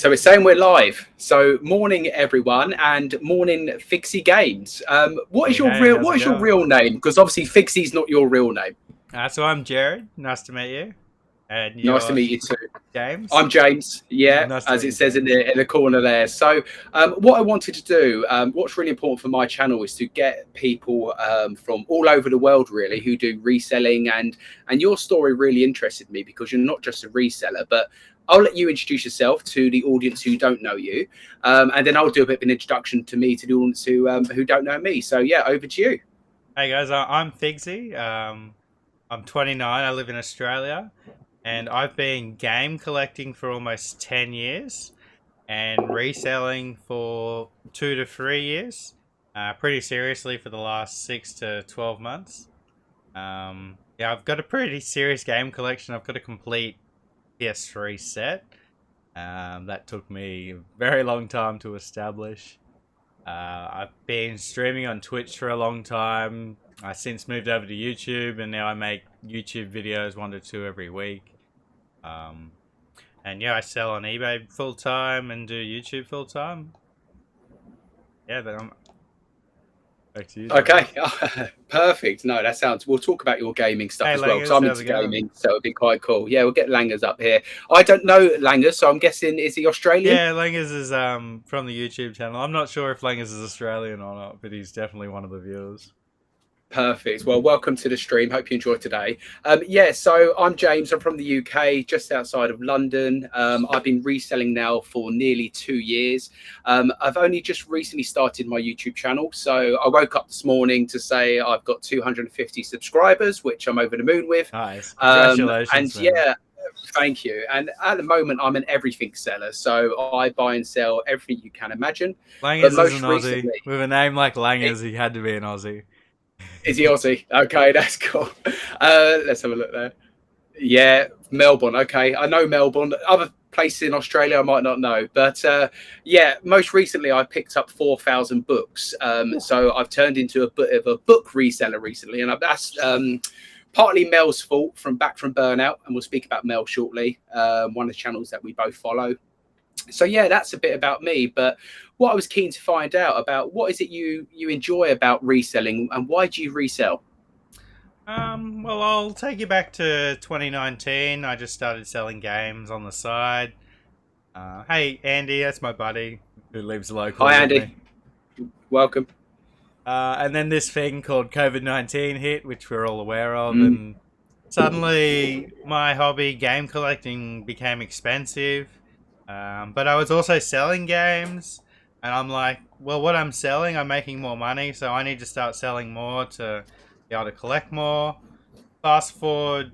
So it's saying we're live. So morning everyone, and morning Fixie Games. What is Hey, your hey, real how's what it is your going? real name? Because obviously Fixie's not your real name. So I'm Jared. Nice to meet you. And Nice to you're meet you too. James. I'm James. Yeah, Nice to as meet it you, says in James. the corner there. So what I wanted to do, what's really important for my channel, is to get people from all over the world really who do reselling, and your story really interested me because you're not just a reseller, but I'll let you introduce yourself to the audience who don't know you, and then I'll do a bit of an introduction to me to the audience who don't know me. So yeah, over to you. Hey guys, I'm Figsy. I'm 29. I live in Australia, and I've been game collecting for almost 10 years and reselling for 2 to 3 years. Pretty seriously for the last 6 to 12 months. Yeah, I've got a pretty serious game collection. I've got a complete PS3 set. That took me a very long time to establish. I've been streaming on Twitch for a long time. I since moved over to YouTube, and now I make YouTube videos 1 to 2 every week. Um, and yeah, I sell on eBay full time and do YouTube full time. Yeah, but I'm back to you, Okay, James. perfect. No, that sounds. We'll talk about your gaming stuff Hey, as well because Langers, I'm how's into it going? gaming, so it'd be quite cool. Yeah, we'll get Langers up here. I don't know Langers, so I'm guessing is he Australian? Yeah, Langers is from the YouTube channel. I'm not sure if Langers is Australian or not, but he's definitely one of the viewers. Perfect. Well, welcome to the stream. Hope you enjoyed today. Yeah, so I'm James. I'm from the UK, just outside of London. I've been reselling now for nearly 2 years. I've only just recently started my YouTube channel. So I woke up this morning to say I've got 250 subscribers, which I'm over the moon with. Nice, And congratulations, man. yeah, thank you. And at the moment, I'm an everything seller. So I buy and sell everything you can imagine. But Langers is an most Aussie. recently, With a name like Langers, he had to be an Aussie. is he Aussie? Okay, that's cool. Let's have a look there. Yeah, Melbourne. Okay, I know Melbourne. Other places in Australia I might not know, but yeah, most recently I picked up 4,000 books. So I've turned into a bit of a book reseller recently, and that's partly Mel's fault from back from burnout, and we'll speak about Mel shortly. One of the channels that we both follow. So yeah, that's a bit about me. But what I was keen to find out about, what is it you enjoy about reselling, and why do you resell? Well, I'll take you back to 2019. I just started selling games on the side. Hey, Andy, that's my buddy who lives locally Hi with me. Andy, welcome. And then this thing called COVID-19 hit, which we're all aware of, Mm, and suddenly my hobby, game collecting, became expensive. But I was also selling games, and I'm like, well, what I'm selling, I'm making more money, so I need to start selling more to be able to collect more. Fast forward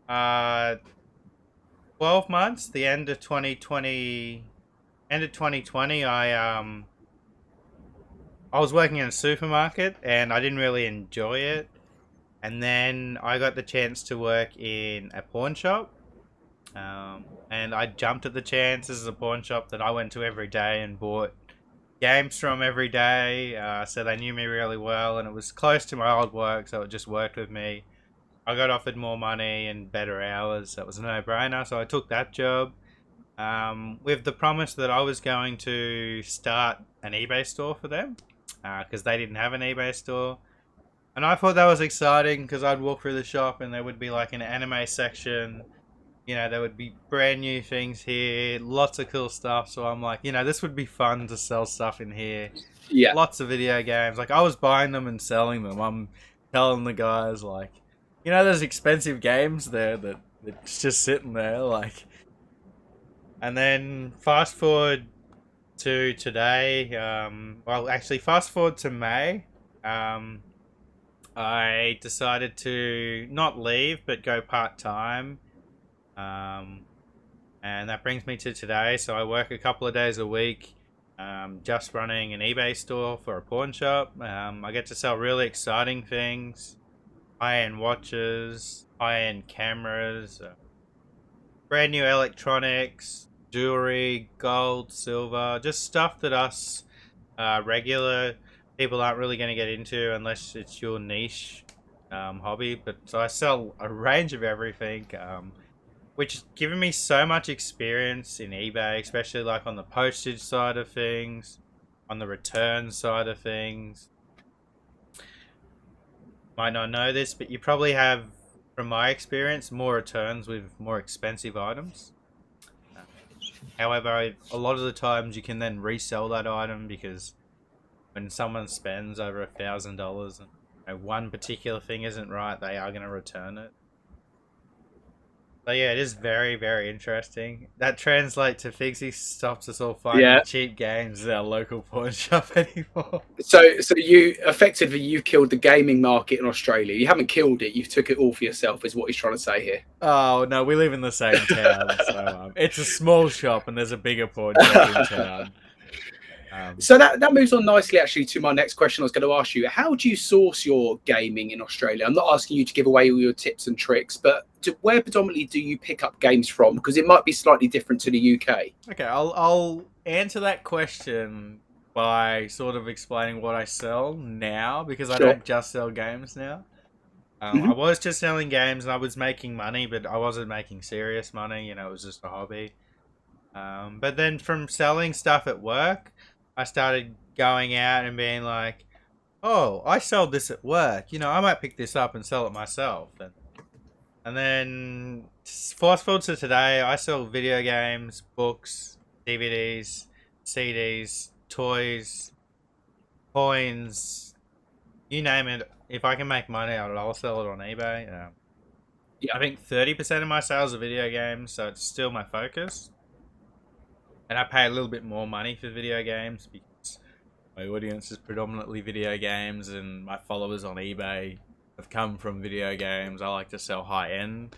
12 months, the end of 2020, I was working in a supermarket and I didn't really enjoy it. And then I got the chance to work in a pawn shop. And I jumped at the chance. This is a pawn shop that I went to every day and bought games from every day. So they knew me really well, and it was close to my old work, so it just worked with me. I got offered more money and better hours, so it was a no-brainer. So I took that job, with the promise that I was going to start an eBay store for them, because they didn't have an eBay store. And I thought that was exciting because I'd walk through the shop and there would be like an anime section. There would be brand new things here, lots of cool stuff. So I'm like, this would be fun to sell stuff in here. yeah. Lots of video games. Like, I was buying them and selling them. I'm telling the guys, like, there's expensive games there that it's just sitting there, like. And then fast forward to today. Well, actually, fast forward to May. Um, I decided to not leave but go part time. Um, and that brings me to today. So I work a couple of days a week, just running an eBay store for a pawn shop. I get to sell really exciting things: high-end watches, high-end cameras, brand new electronics, jewelry, gold, silver, just stuff that us regular people aren't really going to get into unless it's your niche hobby. But so I sell a range of everything. which has given me so much experience in eBay, especially like on the postage side of things, on the return side of things. Might not know this, but you probably have, from my experience, more returns with more expensive items. However, a lot of the times you can then resell that item because when someone spends over $1,000 and one particular thing isn't right, they are going to return it. So yeah, it is very, very interesting. That translates to Figsy stops us all finding Yeah. cheap games at our local pawn shop anymore. So you effectively you killed the gaming market in Australia. You haven't killed it. You took it all for yourself, is what he's trying to say here. Oh no, we live in the same town, so it's a small shop and there's a bigger pawn shop in town. So that moves on nicely, actually, to my next question. I was going to ask you: how do you source your gaming in Australia? I'm not asking you to give away all your tips and tricks, but where predominantly do you pick up games from? Because it might be slightly different to the UK. Okay, I'll answer that question by sort of explaining what I sell now, because I don't just sell games now. I was just selling games and I was making money, but I wasn't making serious money. You know, it was just a hobby. But then from selling stuff at work, I started going out and being like, oh, I sold this at work. You know, I might pick this up and sell it myself. And then, fast forward to today, I sell video games, books, DVDs, CDs, toys, coins, you name it. If I can make money out of it, I'll sell it on eBay. Yeah. I think 30% of my sales are video games, so it's still my focus. And I pay a little bit more money for video games because my audience is predominantly video games and my followers on eBay have come from video games. I like to sell high-end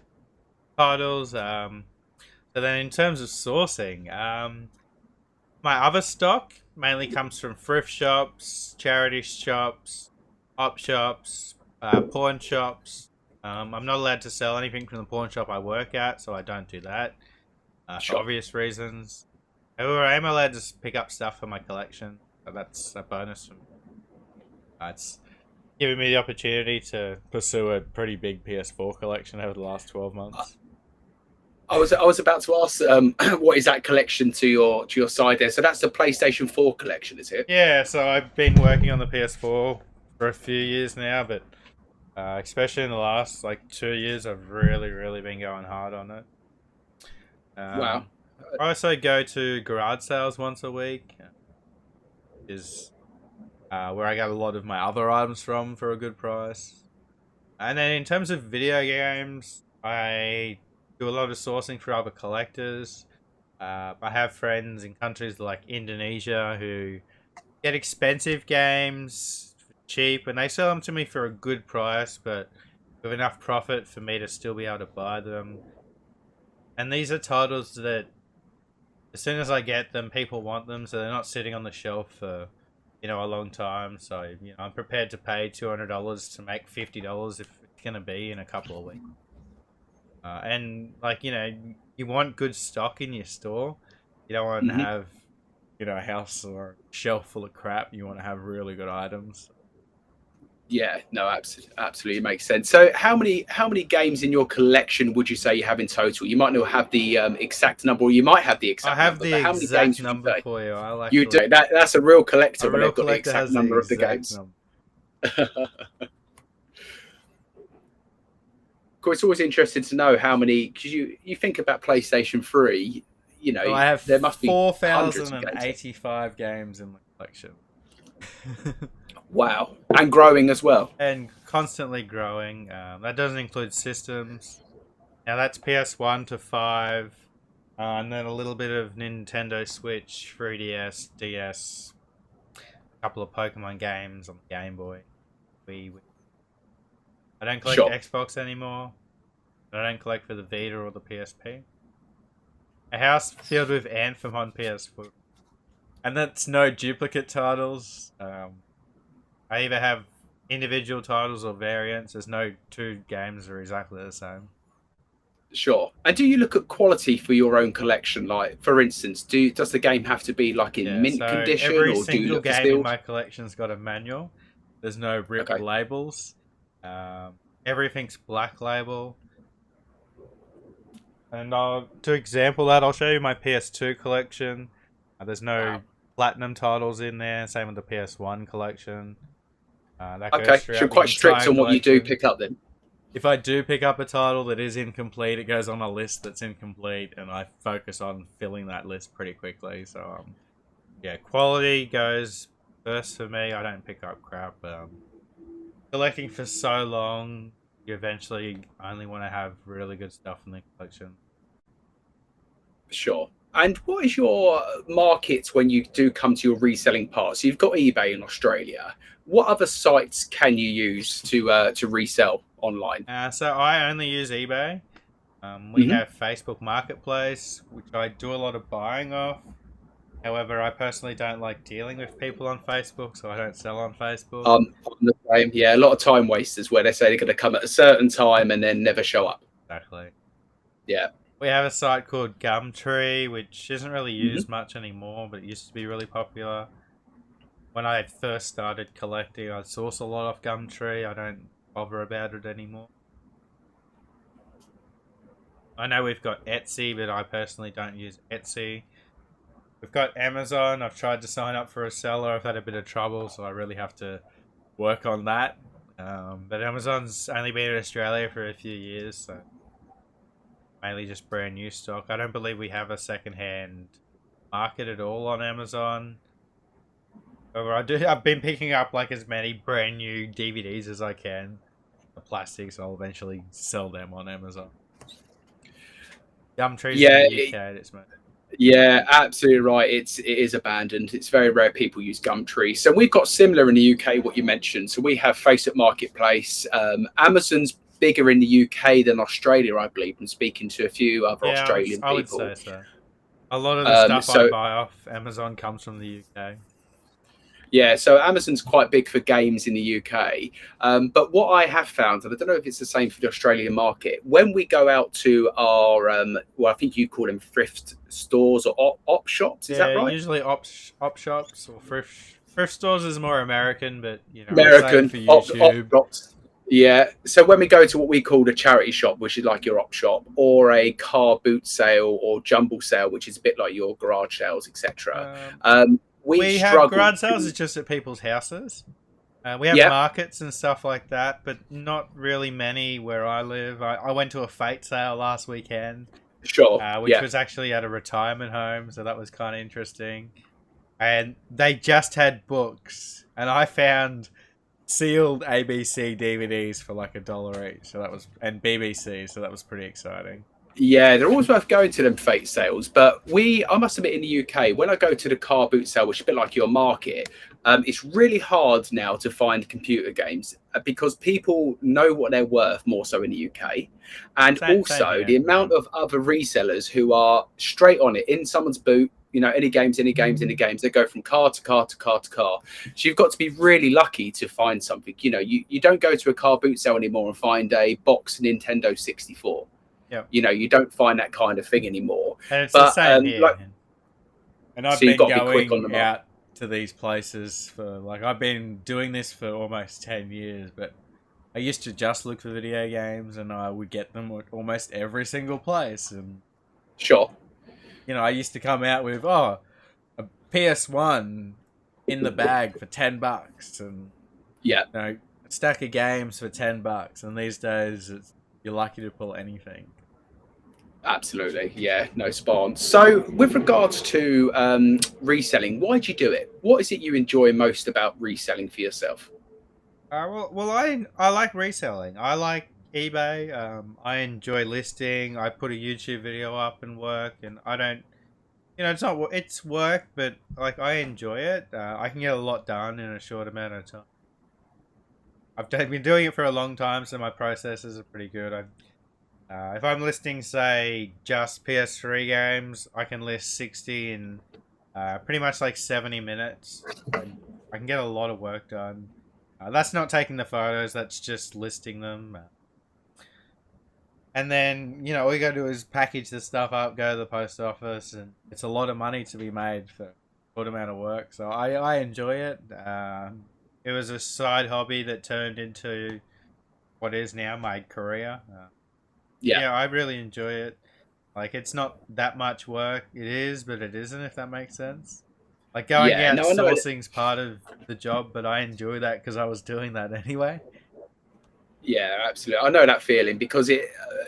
titles. So then in terms of sourcing, my other stock mainly comes from thrift shops, charity shops, op shops, pawn shops. I'm not allowed to sell anything from the pawn shop I work at, so I don't do that for obvious reasons. However, I am allowed to pick up stuff for my collection, so that's a bonus for me. It's giving me the opportunity to pursue a pretty big PS4 collection over the last 12 months. I was about to ask, what is that collection to your side there? So that's the PlayStation 4 collection, is it? Yeah, so I've been working on the PS4 for a few years now, but especially in the last 2 years, I've really been going hard on it. Wow. I also go to garage sales once a week, is where I get a lot of my other items from for a good price. And then in terms of video games, I do a lot of sourcing for other collectors. I have friends in countries like Indonesia who get expensive games for cheap, and they sell them to me for a good price, but with enough profit for me to still be able to buy them. And these are titles that, as soon as I get them, people want them, so they're not sitting on the shelf for, a long time. So, I'm prepared to pay $200 to make $50 if it's going to be in a couple of weeks. And, you want good stock in your store. You don't want to have, a house or a shelf full of crap. You want to have really good items. Yeah, no, absolutely makes sense. So how many games in your collection would you say you have in total? You might not have the exact number, or you might have the exact number. I have the exact number for you. You do. That's a real collector when they've got the exact number of the games. Of course, it's always interesting to know how many, because you think about PlayStation 3, so I have there must be 4,085 games in my collection. Wow. And growing as well. And constantly growing. That doesn't include systems. Now that's PS1 to 5. And then a little bit of Nintendo Switch, 3DS, DS. A couple of Pokemon games on the Game Boy. I don't collect Xbox anymore. I don't collect for the Vita or the PSP. A house filled with Anthem on PS4. And that's no duplicate titles. I either have individual titles or variants. There's no two games that are exactly the same. Sure. And do you look at quality for your own collection? Like, for instance, does the game have to be in mint condition? Every or single do you look game in my collection's got a manual. There's no ripped labels. Everything's black label. And to example that, I'll show you my PS2 collection. There's no Wow. platinum titles in there. Same with the PS1 collection. That goes Okay, so you're throughout the quite strict entire on what you do collection. pick up then. If I do pick up a title that is incomplete, it goes on a list that's incomplete, and I focus on filling that list pretty quickly. So, yeah, quality goes first for me. I don't pick up crap. Collecting for so long, you eventually only want to have really good stuff in the collection. Sure. And what is your market when you do come to your reselling part? So you've got eBay in Australia. What other sites can you use to resell online? So I only use eBay. We Hmm. have Facebook Marketplace, which I do a lot of buying off. However, I personally don't like dealing with people on Facebook, so I don't sell on Facebook. I'm the same. Yeah, a lot of time wasters where they say they're going to come at a certain time and then never show up. Exactly. Yeah. We have a site called Gumtree, which isn't really Hmm. used much anymore, but it used to be really popular. When I first started collecting, I'd source a lot off Gumtree. I don't bother about it anymore. I know we've got Etsy, but I personally don't use Etsy. We've got Amazon. I've tried to sign up for a seller. I've had a bit of trouble, so I really have to work on that. But Amazon's only been in Australia for a few years, so mainly just brand new stock. I don't believe we have a secondhand market at all on Amazon. However, I've been picking up like as many brand new DVDs as I can. The plastics, I'll eventually sell them on Amazon. Gumtree's in Yeah. the UK. It's Yeah, absolutely right. It is abandoned. It's very rare people use Gumtree. So we've got similar in the UK, what you mentioned. So we have Facebook Marketplace. Amazon's bigger in the UK than Australia, I believe. And speaking to a few other yeah, Australian I would people. say so. A lot of the stuff I So buy off Amazon comes from the UK. yeah, so Amazon's quite big for games in the UK. But what I have found, and I don't know if it's the same for the Australian market, when we go out to our, well, I think you call them thrift stores or op shops, is that Yeah, right? usually op shops or thrift stores is more American, but I say it American for op YouTube. shops. Yeah. So when we go to what we call a charity shop, which is like your op shop, or a car boot sale or jumble sale, which is a bit like your garage sales, etc. Um, We we have struggle garage sales. to. It's just at people's houses. We have Yeah. markets and stuff like that, but not really many where I live. I went to a fate sale last weekend, Sure. which Yeah. was actually at a retirement home, so that was kind of interesting. And they just had books, and I found sealed ABC DVDs for like $1 each. So that was, and BBC, so that was pretty exciting. Yeah, they're always worth going to them fate sales. But I must admit, in the UK, when I go to the car boot sale, which is a bit like your market, it's really hard now to find computer games because people know what they're worth more so in the UK. And Same also the here. amount of other resellers who are straight on it in someone's boot, any games, any games, any games, they go from car to car to car to car. So you've got to be really lucky to find something. You don't go to a car boot sale anymore and find a box Nintendo 64. Yep. You don't find that kind of thing anymore. And it's the But same here. And I've so you've been got to be quick on the going mark. out to these places for like I've been doing this for almost 10 years, but I used to just look for video games and I would get them at almost every single place. And Sure. I used to come out with a PS1 in the bag for $10 and Yeah, a stack of games for $10. And these days you're lucky to pull anything. absolutely. Yeah, no, spot on. So with regards to reselling, why do you do it? What is it you enjoy most about reselling for yourself? I like reselling. I like eBay. I enjoy listing. I put a YouTube video up and work, and I don't. It's work, but like I enjoy it. I can get a lot done in a short amount of time. Been doing it for a long time, so my processes are pretty good. If I'm listing, say, just PS3 games, I can list 60 in pretty much like 70 minutes. I can get a lot of work done. That's not taking the photos, that's just listing them. And then, all you gotta do is package the stuff up, go to the post office, and it's a lot of money to be made for a short amount of work. So I enjoy it. It was a side hobby that turned into what is now my career. Yeah. Yeah, I really enjoy it. Like, it's not that much work. It is, but it isn't, if that makes sense. Like, going Yeah, out no, I know. sourcing's part of the job, but I enjoy that because I was doing that anyway. Yeah, absolutely. I know that feeling because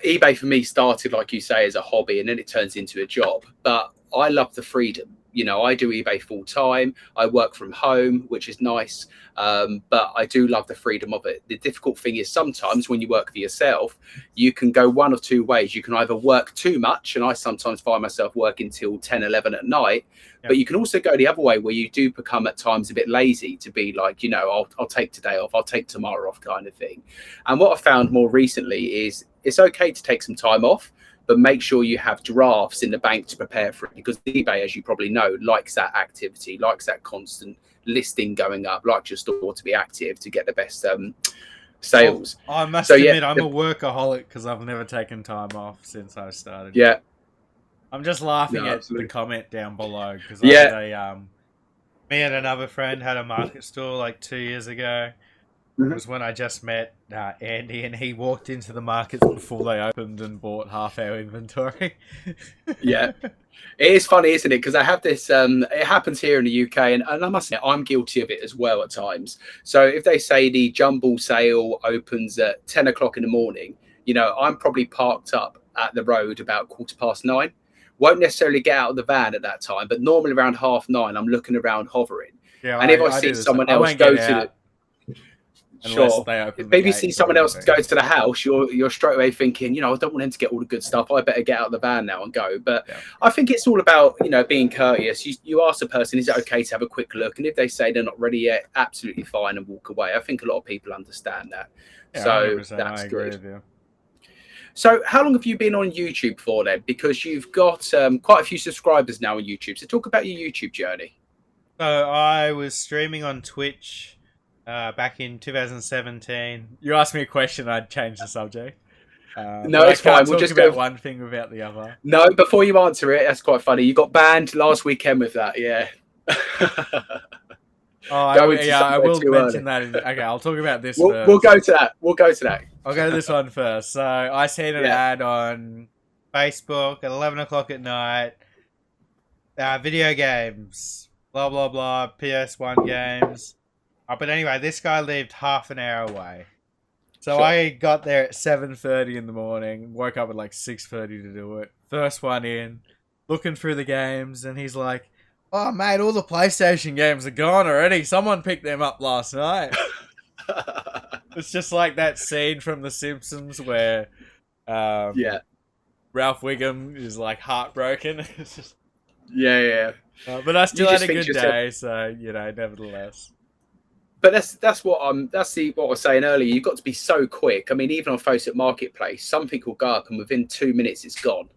eBay for me started, like you say, as a hobby, and then it turns into a job. But I love the freedom. You know, I do eBay full time. I work from home, which is nice. But I do love the freedom of it. The difficult thing is sometimes when you work for yourself, you can go one of two ways. You can either work too much, and I sometimes find myself working till 10, 11 at night. Yep. But you can also go the other way where you do become at times a bit lazy to be like, you know, I'll take today off, I'll take tomorrow off kind of thing. And what I found more recently is it's okay to take some time off, but make sure you have drafts in the bank to prepare for it, because eBay, as you probably know, likes that activity, likes that constant listing going up, likes your store to be active to get the best sales. I must So admit, I'm a workaholic because I've never taken time off since I started. yeah, I'm just laughing no, at the absolutely. comment down below because I Yeah. had me and another friend had a market store like 2 years ago. It Mhm. was when I just met Andy, and he walked into the markets before they opened and bought half our inventory. Yeah. It is funny, isn't it? Because I have this, it happens here in the UK, and I must say, I'm guilty of it as well at times. So if they say the jumble sale opens at 10 o'clock in the morning, you know, I'm probably parked up at the road about 9:15. Won't necessarily get out of the van at that time, but normally around 9:30, I'm looking around hovering. Yeah, And if I I see do the same. someone I else won't get go to the, out unless sure. they open the Maybe see gates or someone else anything. go to the house, you're straight away thinking, you know, I don't want him to get all the good stuff. I better get out of the van now and go. But Yeah. I think it's all about, you know, being courteous. You ask the person, is it okay to have a quick look? And if they say they're not ready yet, absolutely fine, and walk away. I think a lot of people understand that. Yeah, So 100%. I that's agree good. with you. So how long have you been on YouTube for then? Because you've got quite a few subscribers now on YouTube. So talk about your YouTube journey. So I was streaming on Twitch back in 2017. You asked me a question, I'd change the subject. No, But I it's fine. can't We'll talk just go. about one thing without the other. No, before you answer it, that's quite funny. You got banned last weekend with that, yeah. Oh, Going to I somewhere will too early. mention that. Okay, I'll talk about this We'll first. go to that. We'll go to that. I'll go to this one first. So I seen an Yeah. ad on Facebook at 11 o'clock at night. Video games, blah blah blah, PS1 games. But anyway, this guy lived half an hour away. So Sure. I got there at 7:30 in the morning, woke up at like 6:30 to do it. First one in, looking through the games, and he's like, "Oh mate, all the PlayStation games are gone already. Someone picked them up last night." It's just like that scene from The Simpsons where Yeah. Ralph Wiggum is like heartbroken. It's just, Yeah. but I You still had just a think to good yourself, day, so you know, nevertheless. but that's what what I was saying earlier. You've got to be so quick. I mean, even on Facebook Marketplace, something will go up and within 2 minutes it's gone.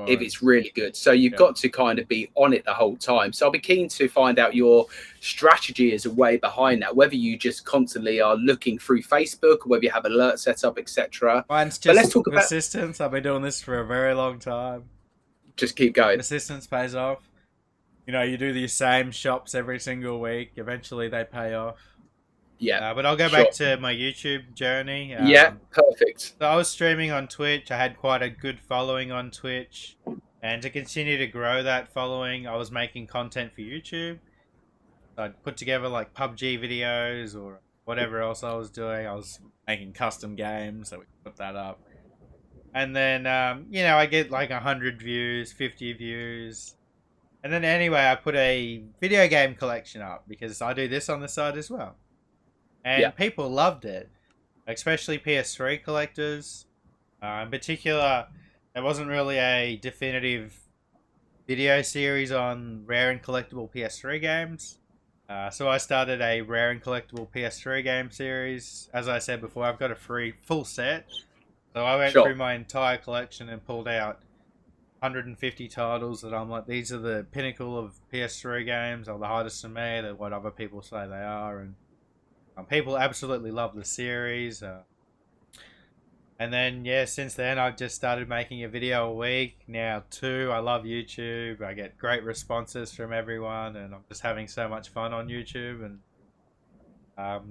If it's really good. So you've got to kind of be on it the whole time. So I'll be keen to find out your strategy as a way behind that, whether you just constantly are looking through Facebook, or whether you have alerts set up, etc. Mine's But just let's talk about, persistence. I've been doing this for a very long time. just keep going. Persistence pays off. You know, you do the same shops every single week. Eventually, they pay off. Yeah. But I'll go back to my YouTube journey. Yeah, perfect. So I was streaming on Twitch. I had quite a good following on Twitch. And to continue to grow that following, I was making content for YouTube. I'd put together like PUBG videos or whatever else I was doing. I was making custom games, so we could put that up. And then, you know, I get like 100 views, 50 views. And then anyway, I put a video game collection up because I do this on the side as well. And people loved it, especially PS3 collectors. In particular, there wasn't really a definitive video series on rare and collectible PS3 games. So I started a rare and collectible PS3 game series. As I said before, I've got a free full set. So I went through my entire collection and pulled out 150 titles that I'm like, these are the pinnacle of PS3 games, or the hardest to me, they're what other people say they are, and people absolutely love the series. And then, yeah, since then, I've just started making a video a week. Now, two. I love YouTube. I get great responses from everyone, and I'm just having so much fun on YouTube. And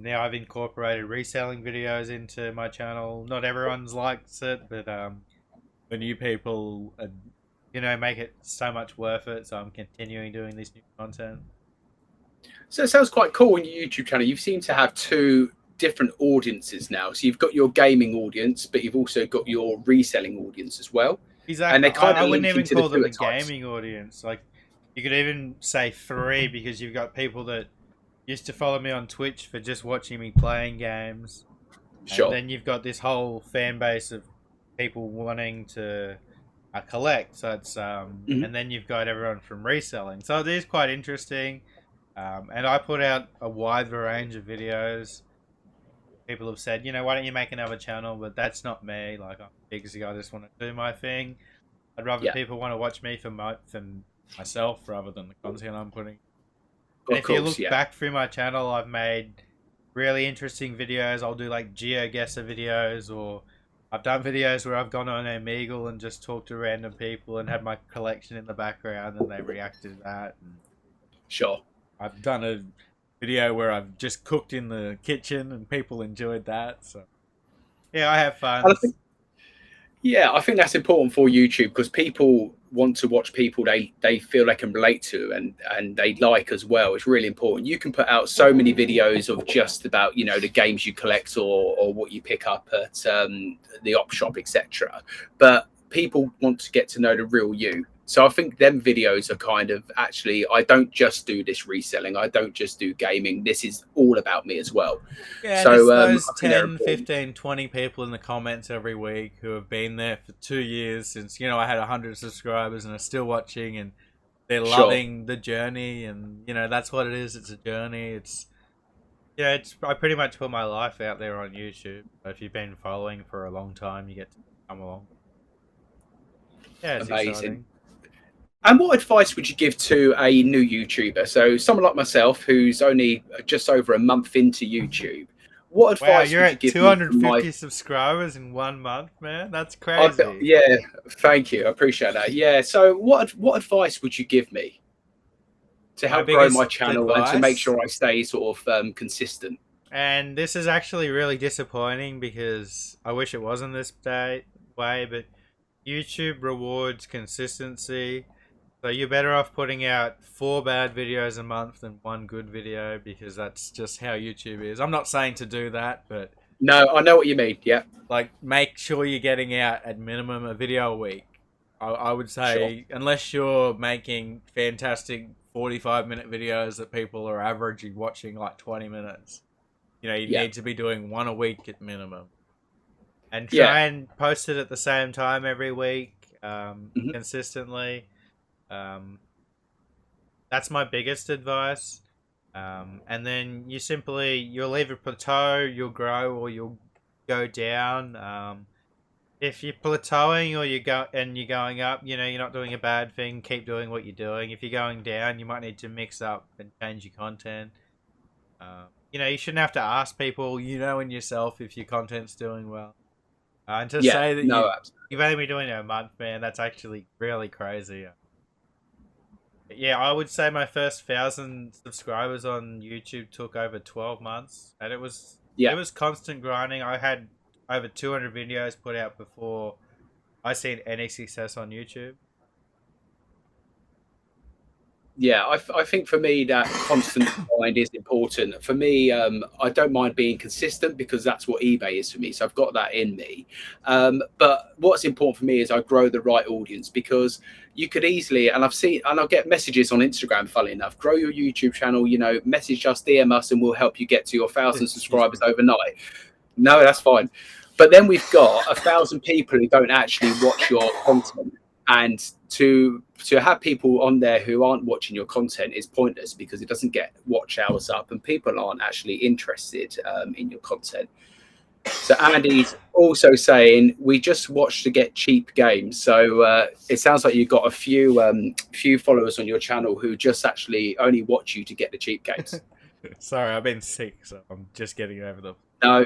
now I've incorporated reselling videos into my channel. Not everyone's likes it, but the new people are you know, make it so much worth it. So I'm continuing doing this new content. So it sounds quite cool on your YouTube channel. You seem to have two different audiences now. So you've got your gaming audience, but you've also got your reselling audience as well. And Exactly. they kind I of wouldn't link even into the call them two a at times. gaming audience. Like, you could even say three, because you've got people that used to follow me on Twitch for just watching me playing games. And Sure. then you've got this whole fan base of people wanting to collect. So it's Mhm. and then you've got everyone from reselling. So it is quite interesting. And I put out a wide range of videos. People have said, you know, why don't you make another channel? But that's not me. Like, I'm big, I just want to do my thing. I'd rather Yeah, people want to watch me for myself rather than the content I'm putting. And of if you course. look Yeah. back through my channel, I've made really interesting videos. I'll do like GeoGuessr videos, or I've done videos where I've gone on Omegle and just talked to random people and had my collection in the background and they reacted to that. And Sure. I've done a video where I've just cooked in the kitchen and people enjoyed that. So yeah, I have And fun. I think, yeah, I think that's important for YouTube because people want to watch people they feel they can relate to and they like as well. It's really important. You can put out so many videos of just about, you know, the games you collect or what you pick up at the op shop, etc. But people want to get to know the real you. So I think them videos are kind of actually, I don't just do this reselling. I don't just do gaming. This is all about me as well. Yeah, and it's So those I think they're 10, important. 15, 20 people in the comments every week who have been there for 2 years since, you know, I had 100 subscribers and are still watching, and they're Sure. loving the journey. And, you know, that's what it is. It's a journey. Yeah, I pretty much put my life out there on YouTube. So if you've been following for a long time, you get to come along. Yeah, it's Amazing. exciting. And what advice would you give to a new YouTuber? So, someone like myself who's only just over a month into YouTube, what Wow, advice you're would you at give me from my? 250 subscribers in 1 month, man. That's crazy. Yeah, thank you. I appreciate that. Yeah. So, what advice would you give me to My help grow my biggest channel and to make advice, sure I stay sort of consistent? and this is actually really disappointing because I wish it wasn't way, but YouTube rewards consistency. So you're better off putting out 4 bad videos a month than 1 good video, because that's just how YouTube is. I'm not saying to do that, but No, I know what you mean. Yeah, like, make sure you're getting out at minimum a video a week. I would sure. say, unless you're making fantastic 45-minute videos that people are averaging watching like 20 minutes, you know, you Yeah, need to be doing 1 a week at minimum. And yeah. try and post it at the same time every week, Mhm. consistently. Um, that's my biggest advice. And then you'll either plateau, you'll grow, or you'll go down. If you're plateauing or you're going up, you know, you're not doing a bad thing. Keep doing what you're doing. If you're going down, you might need to mix up and change your content. You know, you shouldn't have to ask people. You know in yourself if your content's doing well. And to Yeah, say that no, you've only been doing it a month, man, that's actually really crazy. Yeah, I would say my first 1,000 subscribers on YouTube took over 12 months, and it yeah. was constant grinding. I had over 200 videos put out before I seen any success on YouTube. Yeah, I think for me that constant grind is important. For me, I don't mind being consistent because that's what eBay is for me. So I've got that in me. But what's important for me is I grow the right audience because you could easily, and I've seen, and I'll get messages on Instagram, funnily enough, grow your YouTube channel, you know, message us, DM us, and we'll help you get to your 1,000 Excuse subscribers me. overnight. No, that's fine. But then we've got 1,000 people who don't actually watch your content, and to have people on there who aren't watching your content is pointless because it doesn't get watch hours up, and people aren't actually interested in your content. So Andy's also saying we just watch to get cheap games. So it sounds like you've got a few followers on your channel who just actually only watch you to get the cheap games. Sorry, I've been sick, so I'm just getting over the. No,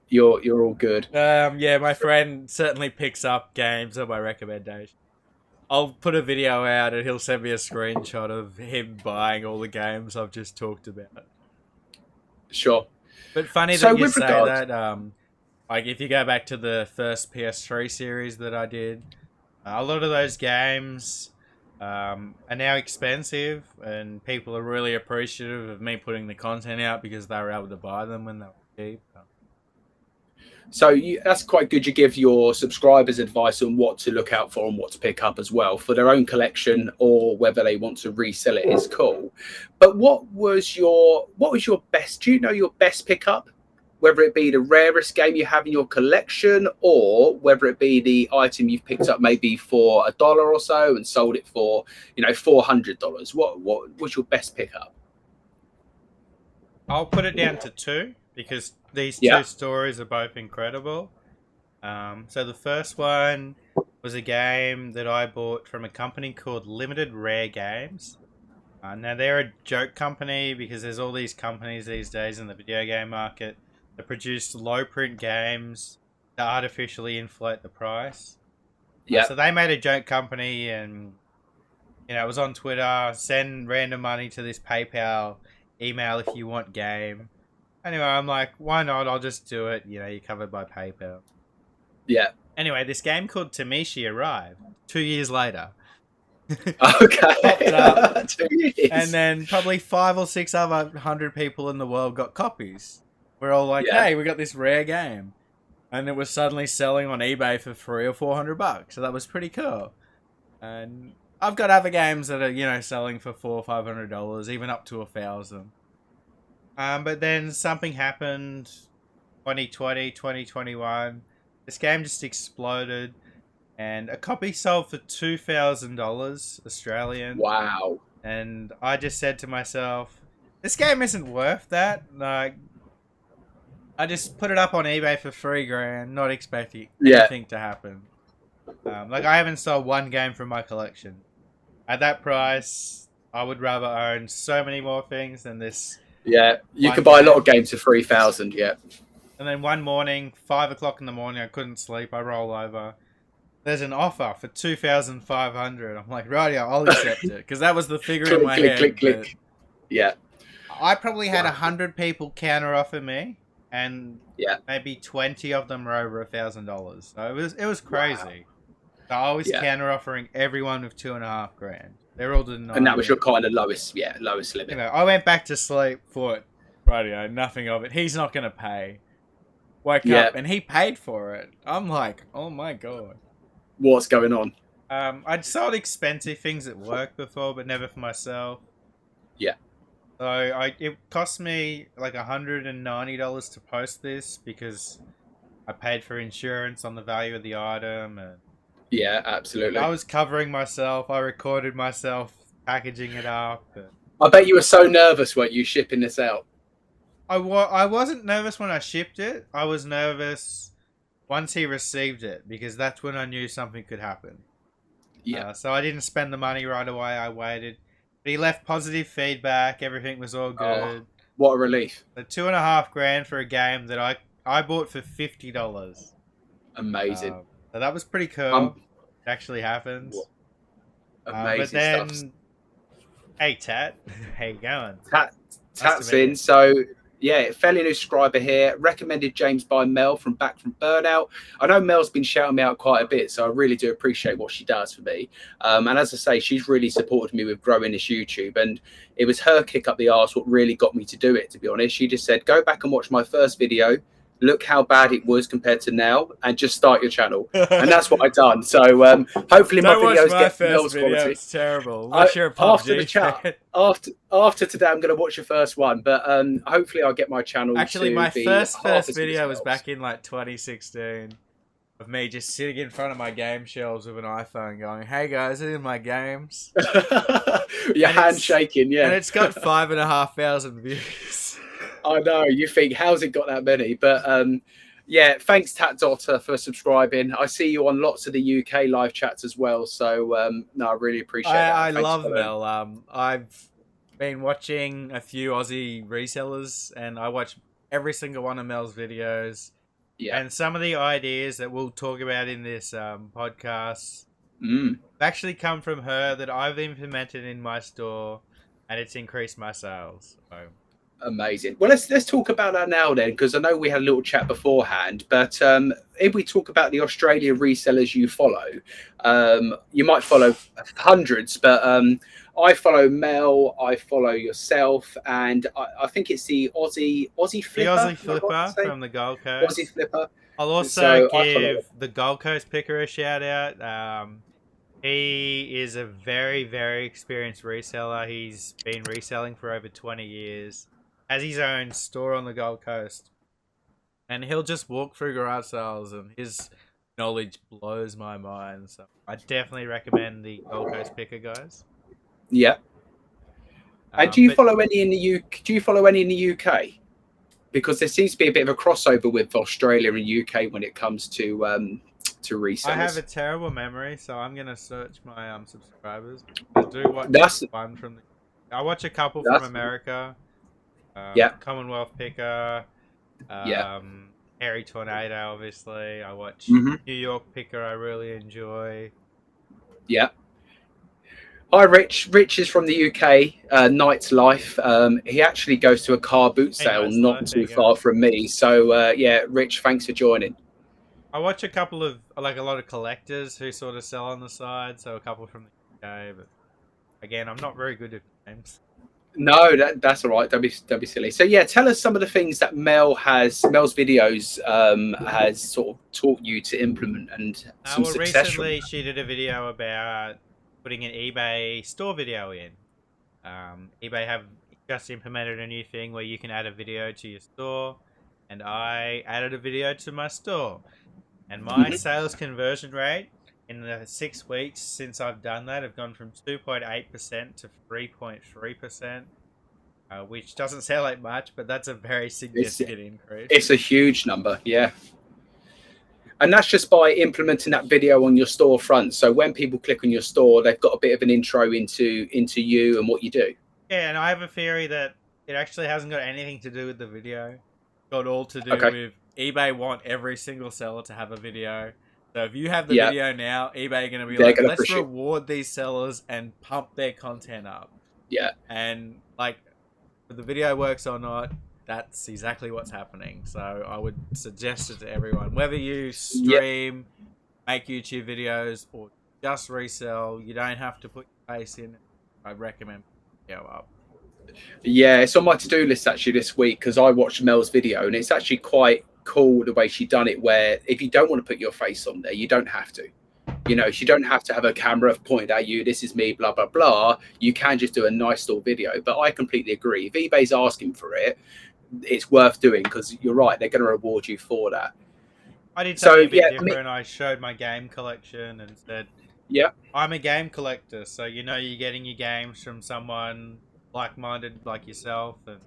you're all good. Yeah, my friend certainly picks up games on my recommendation. I'll put a video out and he'll send me a screenshot of him buying all the games I've just talked about. Sure. But funny So that you with say regards, that. Like, if you go back to the first PS3 series that I did, A lot of those games are now expensive, and people are really appreciative of me putting the content out because they were able to buy them when they were cheap. So that's quite good. You give your subscribers advice on what to look out for and what to pick up as well for their own collection, or whether they want to resell it is cool. But what was your best? Do you know your best pickup? Whether it be the rarest game you have in your collection, or whether it be the item you've picked up maybe for $1 or so and sold it for $400. What was your best pickup? I'll put it down to two because these Yeah. two stories are both incredible. So the first one was a game that I bought from a company called Limited Rare Games. Now they're a joke company because there's all these companies these days in the video game market that produce low print games to artificially inflate the price. Yeah. So they made a joke company, and it was on Twitter. Send random money to this PayPal email if you want game. Anyway, I'm like, why not? I'll just do it. You're covered by PayPal. Yeah. Anyway, this game called Tamishi arrived 2 years later. Okay. Popped up. 2 years. And then probably 5 or 6 other 100 people in the world got copies. We're all like, hey, we got this rare game. And it was suddenly selling on eBay for $300 or $400. So that was pretty cool. And I've got other games that are, selling for $400 or $500, even up to $1,000. But then something happened, 2020, 2021. This game just exploded. And a copy sold for $2,000 Australian. Wow. And I just said to myself, this game isn't worth that. Like, I just put it up on eBay for $3,000, not expecting anything to happen. I haven't sold one game from my collection. At that price, I would rather own so many more things than this. Yeah, you can buy a lot of games for 3,000. Yeah. And then one morning, 5 o'clock in the morning, I couldn't sleep. I roll over. There's an offer for $2,500. I'm like, right, I'll accept it, because that was the figure in my head. Click. Yeah. I probably had 100 people counter offer me, and maybe 20 of them were over $1,000. So it was crazy. Wow. So I was counter offering everyone with $2,500. They're all denied. And that was your kind of lowest limit. I went back to sleep, thought, rightio, nothing of it. He's not going to pay. Woke up and he paid for it. I'm like, oh my god. What's going on? I'd sold expensive things at work before, but never for myself. Yeah. So it cost me like $190 to post this because I paid for insurance on the value of the item. And yeah, absolutely. I was covering myself. I recorded myself packaging it up. I bet you were so nervous, weren't you, shipping this out? I wasn't nervous when I shipped it. I was nervous once he received it, because that's when I knew something could happen. Yeah. So I didn't spend the money right away. I waited. But he left positive feedback. Everything was all good. Oh, what a relief. The $2,500 for a game that I bought for $50. Amazing. So that was pretty cool. It actually happened. Amazing but then, stuff. Hey, Tat. How you going? Tat's in. So, yeah, fairly new subscriber here. Recommended James by Mel from Back from Burnout. I know Mel's been shouting me out quite a bit, so I really do appreciate what she does for me. And as I say, she's really supported me with growing this YouTube. And it was her kick up the arse what really got me to do it, to be honest. She just said, go back and watch my first video. Look how bad it was compared to now, and just start your channel. And that's what I've done. So hopefully my videos get Mel's quality. It's terrible. After the chat, after today, I'm going to watch your first one. But hopefully I'll get my channel. Actually, my first video was back in like 2016 of me just sitting in front of my game shelves with an iPhone going, hey guys, these are my games. Your hand shaking, yeah. And it's got 5,500 views. I know, you think, how's it got that many? But yeah, thanks Tat Dotter for subscribing. I see you on lots of the UK live chats as well. So no, I really appreciate that. I love Mel. I've been watching a few Aussie resellers, and I watch every single one of Mel's videos. Yeah. And some of the ideas that we'll talk about in this podcast actually come from her that I've implemented in my store, and it's increased my sales. So Amazing. Well, let's talk about that now then, because I know we had a little chat beforehand. But if we talk about the Australian resellers you follow, you might follow hundreds, but I follow Mel, I follow yourself, and I think it's the Aussie The Flipper. Aussie Am I right to Flipper say? from the Gold Aussie Coast. Flipper. I'll also So I follow it. give the Gold Coast picker a shout out. He is a very, very experienced reseller. He's been reselling for over 20 years. Has his own store on the Gold Coast. And he'll just walk through garage sales and his knowledge blows my mind. So I definitely recommend the Gold Coast picker, guys. Yeah. And do you But follow any in the UK? Do you follow any in the UK? Because there seems to be a bit of a crossover with Australia and UK when it comes to resellers. I have a terrible memory, so I'm gonna search my subscribers. I do watch That's one from the. I watch a couple from that's America. yeah, Commonwealth Picker, yeah. Harry Tornado, obviously. I watch Hmm. New York Picker. I really enjoy. Yeah. Hi, Rich. Rich is from the UK, Night's Life. He actually goes to a car boot Hey, sale nice not life. There too you go. far from me. So, yeah, Rich, thanks for joining. I watch a couple of a lot of collectors who sort of sell on the side. So a couple from the UK, but again, I'm not very good at names. No, that's all right. Don't be silly. So, yeah, tell us some of the things that Mel's videos has sort of taught you to implement and some Well, success from recently that. she did a video about putting an eBay store video in. eBay have just implemented a new thing where you can add a video to your store, and I added a video to my store, and my Mhm. sales conversion rate in the 6 weeks since I've done that have gone from 2.8% to 3.3%, which doesn't sound like much, but that's a very It's significant increase. it's a huge number. Yeah. And that's just by implementing that video on your storefront. So when people click on your store, they've got a bit of an intro into you and what you do. Yeah, and I have a theory that it actually hasn't got anything to do with the video. It's got all to do Okay. with eBay want every single seller to have a video. So if you have the Yeah, video now, eBay are going to be they're like, going to let's push it. reward these sellers and pump their content up. Yeah. And like, if the video works or not, that's exactly what's happening. So I would suggest it to everyone. Whether you Yeah. stream, make YouTube videos, or just resell, you don't have to put your face in. I recommend video up. Yeah, it's on my to-do list actually this week because I watched Mel's video and it's actually quite cool the way she done it. Where if you don't want to put your face on there, you don't have to. You know, she don't have to have a camera pointed at you. This is me, blah blah blah. You can just do a nice little video. But I completely agree. If eBay's asking for it, it's worth doing because you're right. They're going to reward you for that. I did So something a bit yeah, different. I showed my game collection and said, yeah, I'm a game collector, so you know you're getting your games from someone like-minded like yourself, and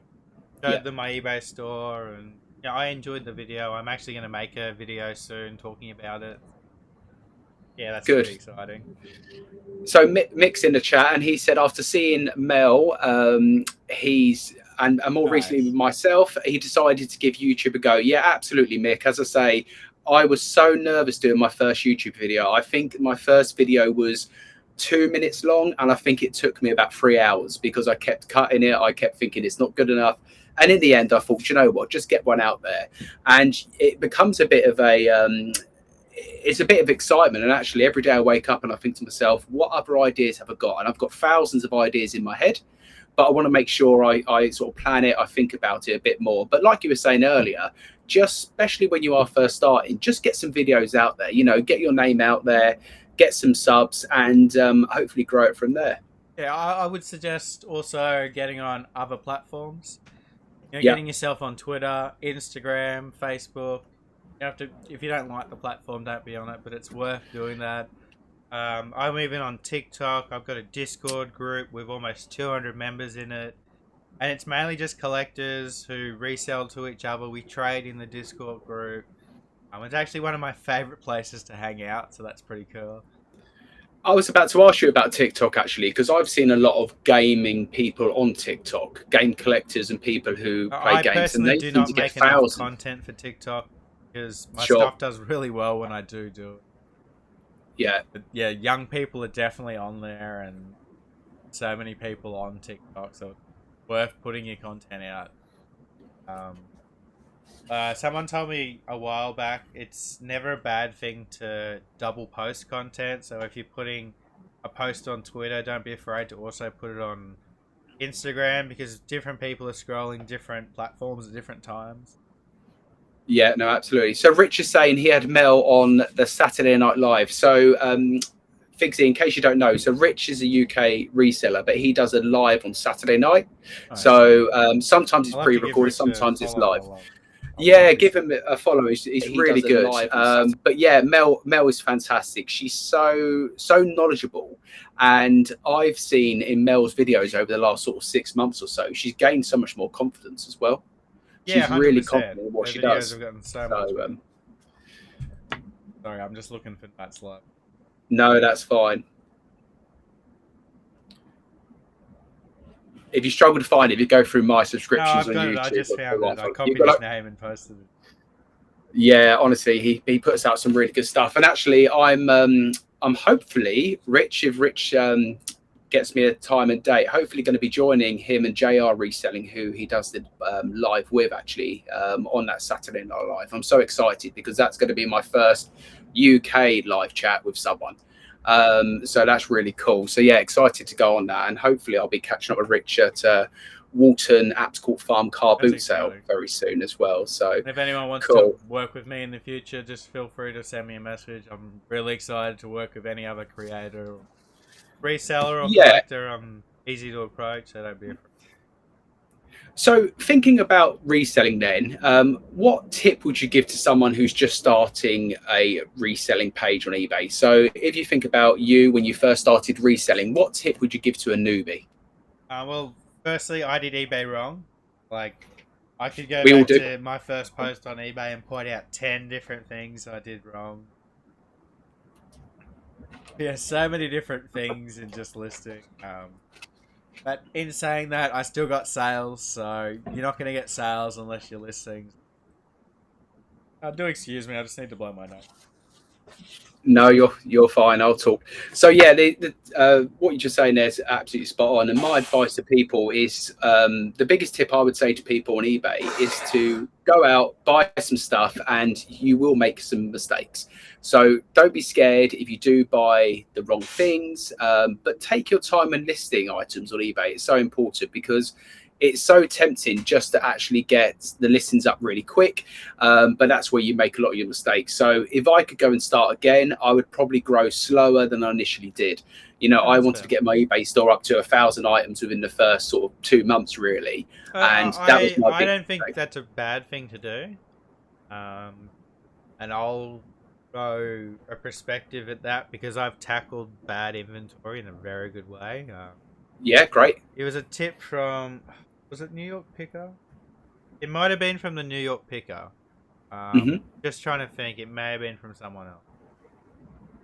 showed yeah. them my eBay store, and yeah, I enjoyed the video. I'm actually going to make a video soon talking about it. Yeah, that's Good. pretty exciting. So Mick's in the chat, and he said after seeing Mel, he's and more recently with myself, he decided to give YouTube a go. Yeah, absolutely, Mick. As I say, I was so nervous doing my first YouTube video. I think my first video was 2 minutes long, and I think it took me about 3 hours because I kept cutting it. I kept thinking it's not good enough. And in the end, I thought, you know what, just get one out there. And it becomes a bit of it's a bit of excitement. And actually every day I wake up and I think to myself, what other ideas have I got? And I've got thousands of ideas in my head, but I want to make sure I sort of plan it. I think about it a bit more. But like you were saying earlier, just especially when you are first starting, just get some videos out there, you know, get your name out there, get some subs, and hopefully grow it from there. Yeah, I would suggest also getting on other platforms. You know, Yeah. getting yourself on Twitter, Instagram, Facebook. You have to, if you don't like the platform, don't be on it, but it's worth doing that. I'm even on TikTok. I've got a Discord group with almost 200 members in it. And it's mainly just collectors who resell to each other. We trade in the Discord group. It's actually one of my favorite places to hang out, so that's pretty cool. I was about to ask you about TikTok actually, because I've seen a lot of gaming people on TikTok, game collectors and people who play I games, and personally they do seem not to get make enough thousands. content for TikTok because my Sure. stuff does really well when I do it. Yeah. But yeah, young people are definitely on there, and so many people on TikTok, so it's worth putting your content out. Someone told me a while back it's never a bad thing to double post content. So if you're putting a post on Twitter, don't be afraid to also put it on Instagram, because different people are scrolling different platforms at different times. Yeah, no, absolutely. So Rich is saying he had Mel on the Saturday Night Live. So Figsy, in case you don't know, so Rich is a UK reseller, but he does a live on Saturday night. Oh, so sometimes it's I'll have to give pre-recorded, Rich a sometimes it's follow. live. I'll Yeah, like give his- him a follow. He's He really does it good. live on But yeah, Mel is fantastic. She's so knowledgeable, and I've seen in Mel's videos over the last sort of 6 months or so, she's gained so much more confidence as well. Yeah, She's really 100%. confident in what Her she videos does. have gotten so So much better. Sorry, I'm just looking for Matt's live. no, that's fine. If you struggle to find it, if you go through my subscriptions I've on got YouTube, it. I just found it. I you've copied got his like, name and posted it. yeah, honestly, he puts out some really good stuff. And actually, I'm hopefully Rich, if Rich gets me a time and date, hopefully going to be joining him and JR Reselling, who he does the live with actually on that Saturday Night Live. I'm so excited because that's going to be my first UK live chat with someone. So that's really cool. So yeah, excited to go on that, and hopefully I'll be catching up with Rich at Walton Apscourt Farm car boot sale very soon as well. So if anyone wants to work with me in the future, just feel free to send me a message. I'm really excited to work with any other creator, or reseller, or collector. I'm easy to approach, so don't be afraid. So thinking about reselling then, what tip would you give to someone who's just starting a reselling page on eBay? So if you think about you when you first started reselling, what tip would you give to a newbie? Well, firstly, I did eBay wrong. Like, I could go back to my first post on eBay and point out 10 different things I did wrong. Yeah, so many different things in just listing. But in saying that, I still got sales, so you're not going to get sales unless you're listing. Do excuse me, I just need to blow my nose. No, you're fine. I'll talk. So yeah, what you're just saying there is absolutely spot on. And my advice to people is the biggest tip I would say to people on eBay is to go out, buy some stuff, and you will make some mistakes. So don't be scared if you do buy the wrong things, but take your time in listing items on eBay. It's so important because it's so tempting just to actually get the listings up really quick, but that's where you make a lot of your mistakes. So if I could go and start again, I would probably grow slower than I initially did. You know, I wanted to get my eBay store up to 1,000 items within the first sort of 2 months, really. And that was my I don't think that's a bad thing to do. And I'll throw a perspective at that because I've tackled bad inventory in a very good way. Yeah, great. It was a tip from... Was it New York Picker? It might have been from the New York Picker. Just trying to think. It may have been from someone else.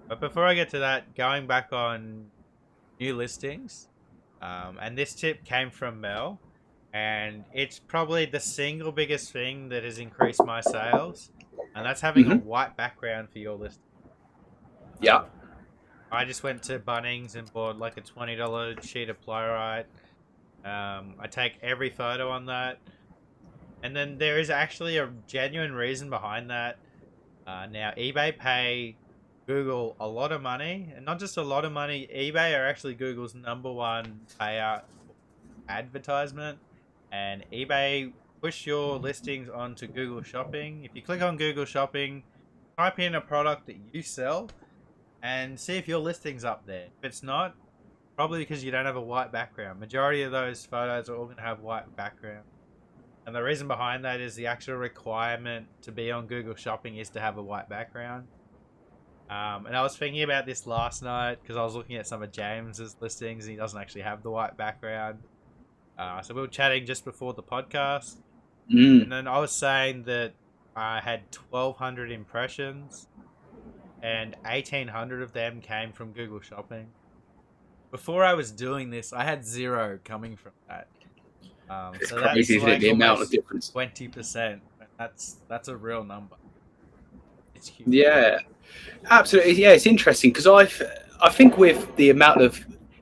But before I get to that, going back on new listings, and this tip came from Mel, and it's probably the single biggest thing that has increased my sales, and that's having a white background for your listing. Yeah. I just went to Bunnings and bought like a $20 sheet of Plurite. I take every photo on that, and then there is actually a genuine reason behind that. Now eBay pay Google a lot of money, and not just a lot of money. eBay are actually Google's #1 payout advertisement, and eBay push your listings onto Google Shopping. If you click on Google Shopping, type in a product that you sell, and see if your listing's up there. If it's not, probably because you don't have a white background. Majority of those photos are all going to have white background. And the reason behind that is the actual requirement to be on Google Shopping is to have a white background. And I was thinking about this last night because I was looking at some of James's listings and he doesn't actually have the white background. So we were chatting just before the podcast. And then I was saying that I had 1,200 impressions and 1,800 of them came from Google Shopping. Before I was doing this, I had 0 coming from that. It's so crazy, that's like the amount of difference. 20%. That's a real number. It's huge. Yeah, absolutely. Yeah, it's interesting because I think with the amount of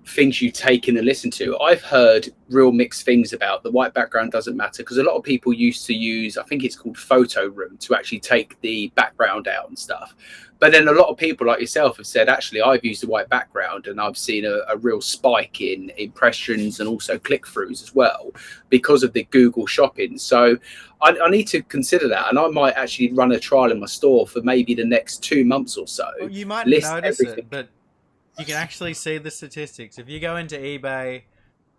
things you take in and listen to. I've heard real mixed things about the white background doesn't matter, because a lot of people used to use, I think it's called photo room, to actually take the background out and stuff. But then a lot of people like yourself have said, actually, I've used the white background and I've seen a real spike in impressions and also click-throughs as well because of the Google shopping. So I need to consider that, and I might actually run a trial in my store for maybe the next 2 months or so. Well, you might List notice everything. it, but you can actually see the statistics. If you go into eBay,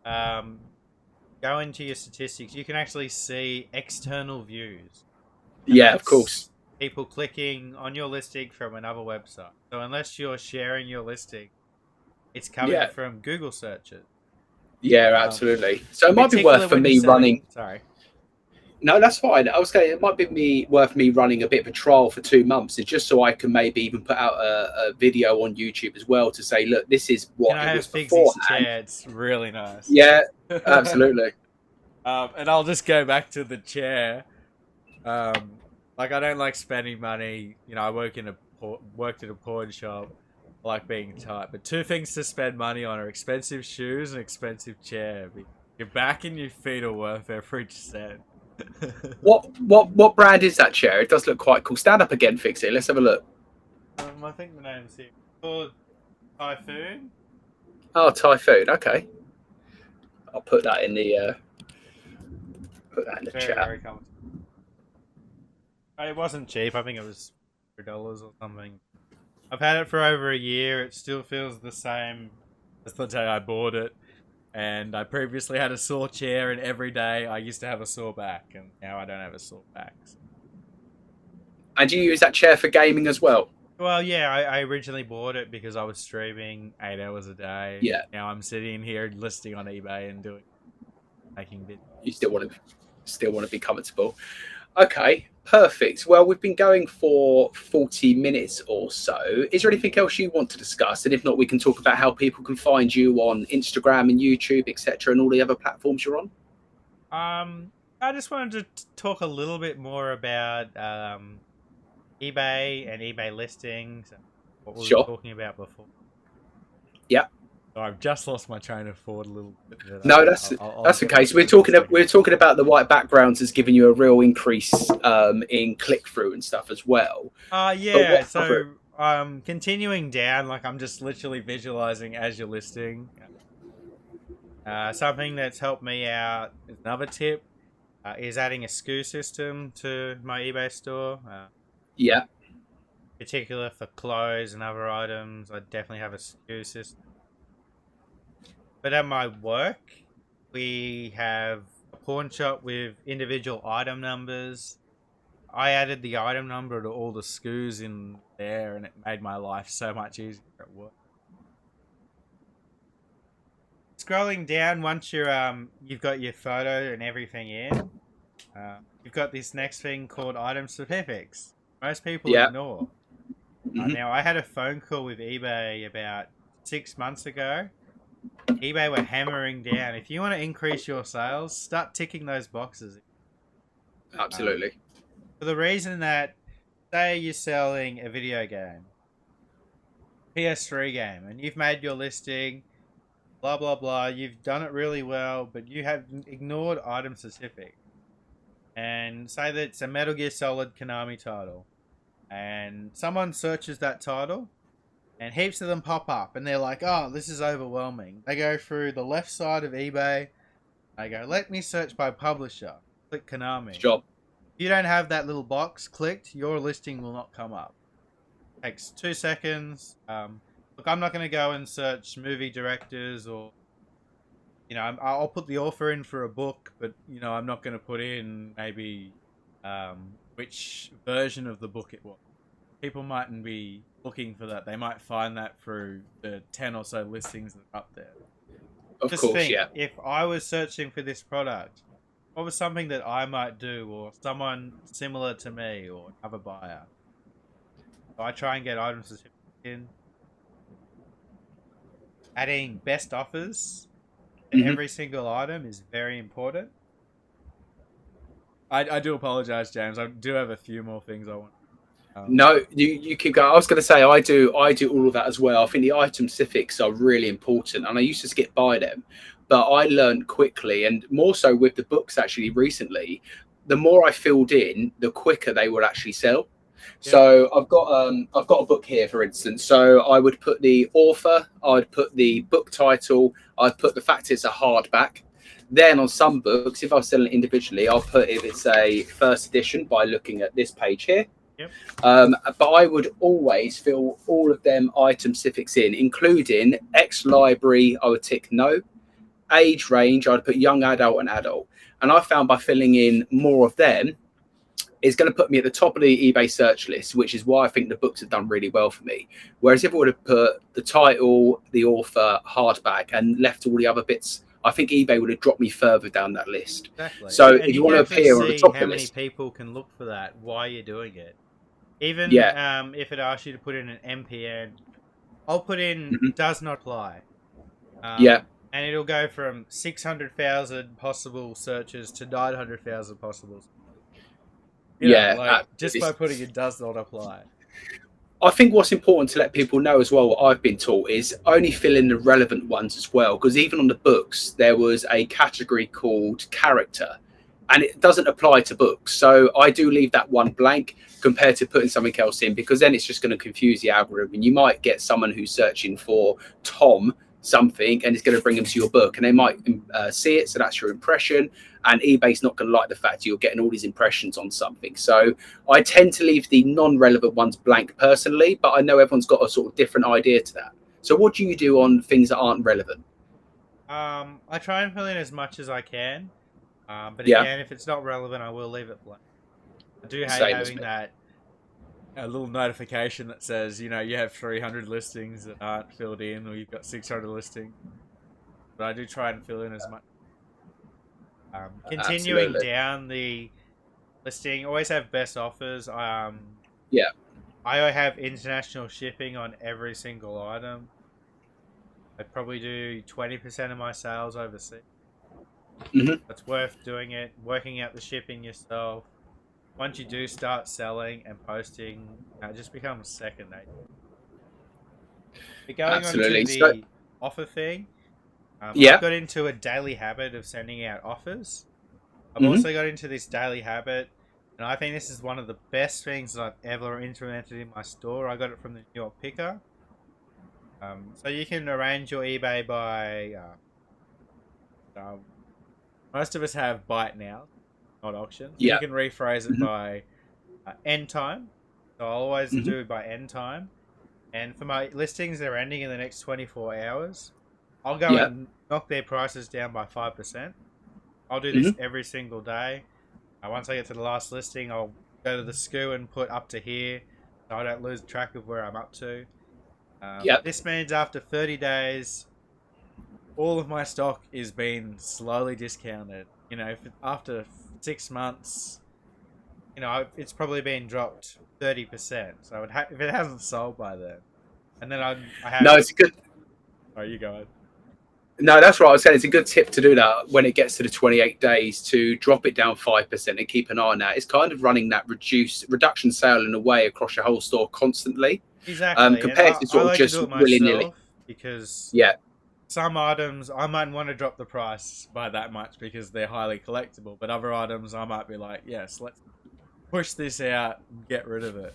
go into your statistics, you can actually see external views. Yeah, of course. People clicking on your listing from another website. So unless you're sharing your listing, it's coming from Google searches. Yeah, absolutely. So it might be worth for me running. Sorry. No, that's fine. I was saying it might be worth me running a bit of a trial for 2 months, just so I can maybe even put out a video on YouTube as well to say, look, this is what it was beforehand. Chair? It's really nice. Yeah, absolutely. And I'll just go back to the chair. Like, I don't like spending money. You know, I worked in a pawn shop. I like being tight. But 2 things to spend money on are expensive shoes and expensive chair. Your back and your feet are worth every cent. What brand is that chair? It does look quite cool. Stand up again, Fixie. Let's have a look. I think the name's here. It's called Typhoon. Oh, Typhoon. Okay. I'll put that in the chat. Very comfortable. It wasn't cheap. I think it was $3 or something. I've had it for over a year. It still feels the same as the day I bought it. And I previously had a sore chair, and every day I used to have a sore back, and now I don't have a sore back. So. And do you use that chair for gaming as well? Well, yeah, I originally bought it because I was streaming 8 hours a day. Yeah. Now I'm sitting here listing on eBay and making bits. You still want to be comfortable. Okay, perfect. Well, we've been going for 40 minutes or so. Is there anything else you want to discuss? And if not, we can talk about how people can find you on Instagram and YouTube, etc., and all the other platforms you're on. I just wanted to talk a little bit more about eBay and eBay listings, what we were talking about before. Yeah. So I've just lost my train of thought a little bit. No, that's okay. So we're talking about the white backgrounds as giving you a real increase in click through and stuff as well. Yeah. So continuing down, like I'm just literally visualizing as you're listing. Something that's helped me out. Another tip is adding a SKU system to my eBay store. Yeah. Particular for clothes and other items, I definitely have a SKU system. But at my work, we have a pawn shop with individual item numbers. I added the item number to all the SKUs in there, and it made my life so much easier at work. Scrolling down, once you've got your photo and everything in, you've got this next thing called item specifics. Most people ignore. Now, I had a phone call with eBay about 6 months ago. eBay were hammering down. If you want to increase your sales, start ticking those boxes. Absolutely. For the reason that, say you're selling a video game, PS3 game, and you've made your listing, blah, blah, blah, you've done it really well, but you have ignored item specific. And say that it's a Metal Gear Solid Konami title, and someone searches that title, and heaps of them pop up, and they're like, oh, this is overwhelming. They go through the left side of eBay. They go, let me search by publisher. Click Konami. Job. If you don't have that little box clicked, your listing will not come up. Takes 2 seconds. Look, I'm not going to go and search movie directors or, I'll put the author in for a book, but, I'm not going to put in maybe which version of the book it was. People mightn't be looking for that. They might find that through the 10 or so listings that are up there. Of course, yeah. If I was searching for this product, what was something that I might do, or someone similar to me, or another buyer? So I try and get item specific in. Adding best offers to every single item is very important. I do apologize, James. I do have a few more things I want. No, you keep going. I was going to say I do all of that as well. I think the item specifics are really important, and I used to skip by them, but I learned quickly, and more so with the books actually recently. The more I filled in, the quicker they would actually sell. Yep. So I've got a book here, for instance. So I would put the author, I'd put the book title, I'd put the fact it's a hardback. Then on some books, if I was selling it individually, I'll put if it's a first edition by looking at this page here. Yep. But I would always fill all of them item specifics in, including X library. I would tick no. Age range, I'd put young adult and adult. And I found by filling in more of them, it's going to put me at the top of the eBay search list, which is why I think the books have done really well for me. Whereas if I would have put the title, the author, hardback, and left all the other bits, I think eBay would have dropped me further down that list. Exactly. So and if you want to appear on the top of the list, how many people can look for that? Why you're doing it? Even if it asks you to put in an MPN, I'll put in does not apply. And it'll go from 600,000 possible searches to 900,000 possible. Just by putting it does not apply. I think what's important to let people know as well, what I've been taught, is only fill in the relevant ones as well. Because even on the books, there was a category called character, and it doesn't apply to books. So I do leave that one blank compared to putting something else in, because then it's just going to confuse the algorithm. You might get someone who's searching for Tom something, and it's going to bring them to your book, and they might see it. So that's your impression. And eBay's not going to like the fact you're getting all these impressions on something. So I tend to leave the non-relevant ones blank personally, but I know everyone's got a sort of different idea to that. So what do you do on things that aren't relevant? I try and fill in as much as I can. But again, if it's not relevant, I will leave it blank. I do hate having that a little notification that says, you have 300 listings that aren't filled in, or you've got 600 listings. But I do try and fill in as much. Continuing down the listing, always have best offers. I have international shipping on every single item. I probably do 20% of my sales overseas. It's worth doing it, working out the shipping yourself. Once you do start selling and posting, it just becomes second nature. But going on to the offer thing, I've got into a daily habit of sending out offers. I've also got into this daily habit, and I think this is one of the best things that I've ever implemented in my store. I got it from the New York Picker. So you can arrange your eBay by... most of us have Byte now, not auction. So you can rephrase it by end time. So I'll always do it by end time. And for my listings, they're ending in the next 24 hours. I'll go and knock their prices down by 5%. I'll do this every single day. Once I get to the last listing, I'll go to the SKU and put up to here, so I don't lose track of where I'm up to. This means after 30 days, all of my stock is being slowly discounted. After 6 months, it's probably been dropped 30%. So if it hasn't sold by then, and then I have... No, it's a good... Oh, you go ahead. No, that's right. I was saying it's a good tip to do that when it gets to the 28 days, to drop it down 5% and keep an eye on that. It's kind of running that reduction sale in a way across your whole store constantly. Exactly. Compared to sort of just willy-nilly. Because some items I might want to drop the price by that much because they're highly collectible, but other items I might be like, yes, let's push this out and get rid of it.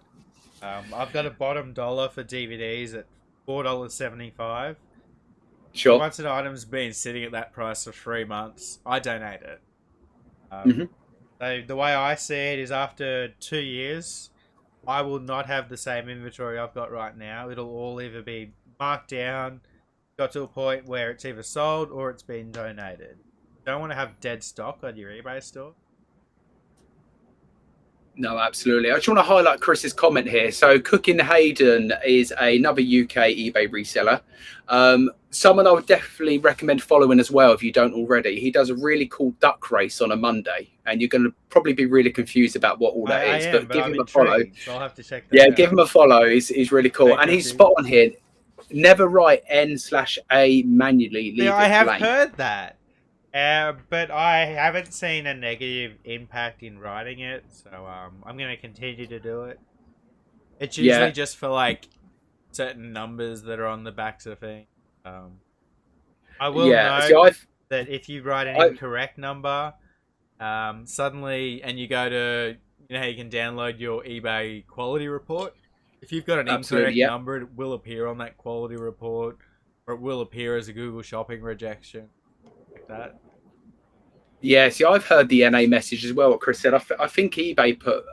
I've got a bottom dollar for DVDs at $4.75. Sure. Once an item's been sitting at that price for 3 months, I donate it. So the way I see it is, after 2 years, I will not have the same inventory I've got right now. It'll all either be marked down, got to a point where it's either sold or it's been donated. You don't want to have dead stock on your eBay store. No, absolutely. I just want to highlight Chris's comment here. So Cooking Hayden is another UK eBay reseller. Someone I would definitely recommend following as well if you don't already. He does a really cool duck race on a Monday, and you're going to probably be really confused about what all that is. But give him a follow. So I'll have to check that out. Give him a follow. He's really cool. And he's spot on here. Never write N/A manually. Leave I have blank. heard that. But I haven't seen a negative impact in writing it, so I'm going to continue to do it. It's usually just for like certain numbers that are on the backs of things. I will note that if you write an incorrect number, suddenly, and you go to, you know how you can download your eBay quality report? If you've got an incorrect number, it will appear on that quality report, or it will appear as a Google Shopping rejection, like that. Yeah, see, I've heard the NA message as well. What Chris said, I think eBay put,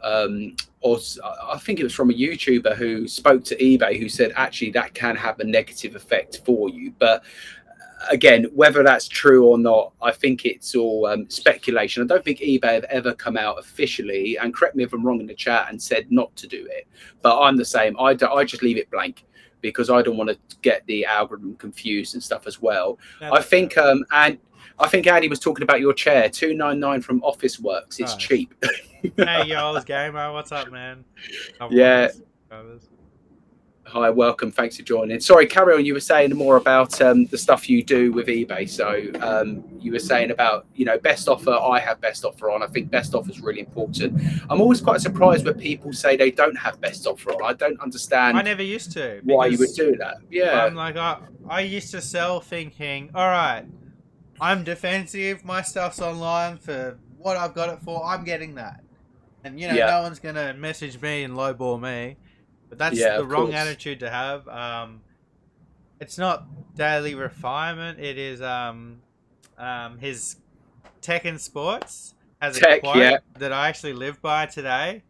or I think it was from a YouTuber who spoke to eBay who said actually that can have a negative effect for you. But again, whether that's true or not, I think it's all speculation. I don't think eBay have ever come out officially, and correct me if I'm wrong in the chat, and said not to do it. But I'm the same. I just leave it blank because I don't want to get the algorithm confused and stuff as well. I think, and I think Andy was talking about your chair, $299 from Officeworks. It's cheap. Hey, yo, gamer, what's up, man? Yeah. Hi, welcome. Thanks for joining. Sorry, carry on. You were saying more about the stuff you do with eBay. So you were saying about, you know, best offer. I have best offer on. I think best offer is really important. I'm always quite surprised when people say they don't have best offer on. I don't understand. I never used to. Why you would do that? Yeah. I'm like, I used to sell thinking, all right, I'm defensive. My stuff's online for what I've got it for. I'm getting that. And, you know, no one's going to message me and lowball me. But that's the wrong attitude to have. It's not daily refinement. It is his Tech and Sports has a quote that I actually live by today.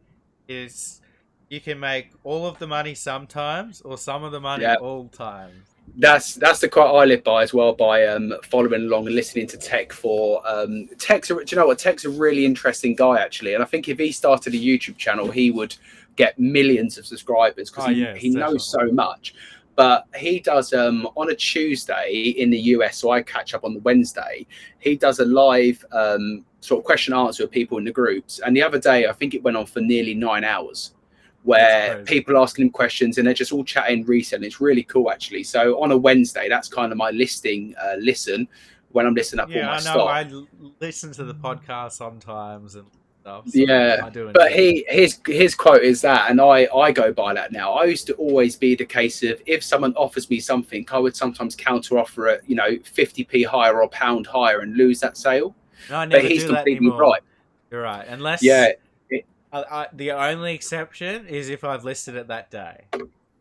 Is you can make all of the money sometimes, or some of the money all times. That's the quote I live by as well, by following along and listening to Tech for Tech's. Do you know what? Tech's a really interesting guy actually, and I think if he started a YouTube channel, he would get millions of subscribers because he knows so much. But he does on a Tuesday in the US, so I catch up on the Wednesday. He does a live sort of question answer with people in the groups, and the other day I think it went on for nearly 9 hours, where people asking him questions and they're just all chatting reselling. It's really cool actually. So on a Wednesday, that's kind of my listing listen when I'm listening up all my stuff. I listen to the podcast sometimes and stuff. So I do. But his quote is that, and I go by that now. I used to always be the case of if someone offers me something, I would sometimes counter offer it, you know, 50p higher or £1 higher and lose that sale. No, I never but he's do that completely anymore. right. You're right. Unless the only exception is if I've listed it that day.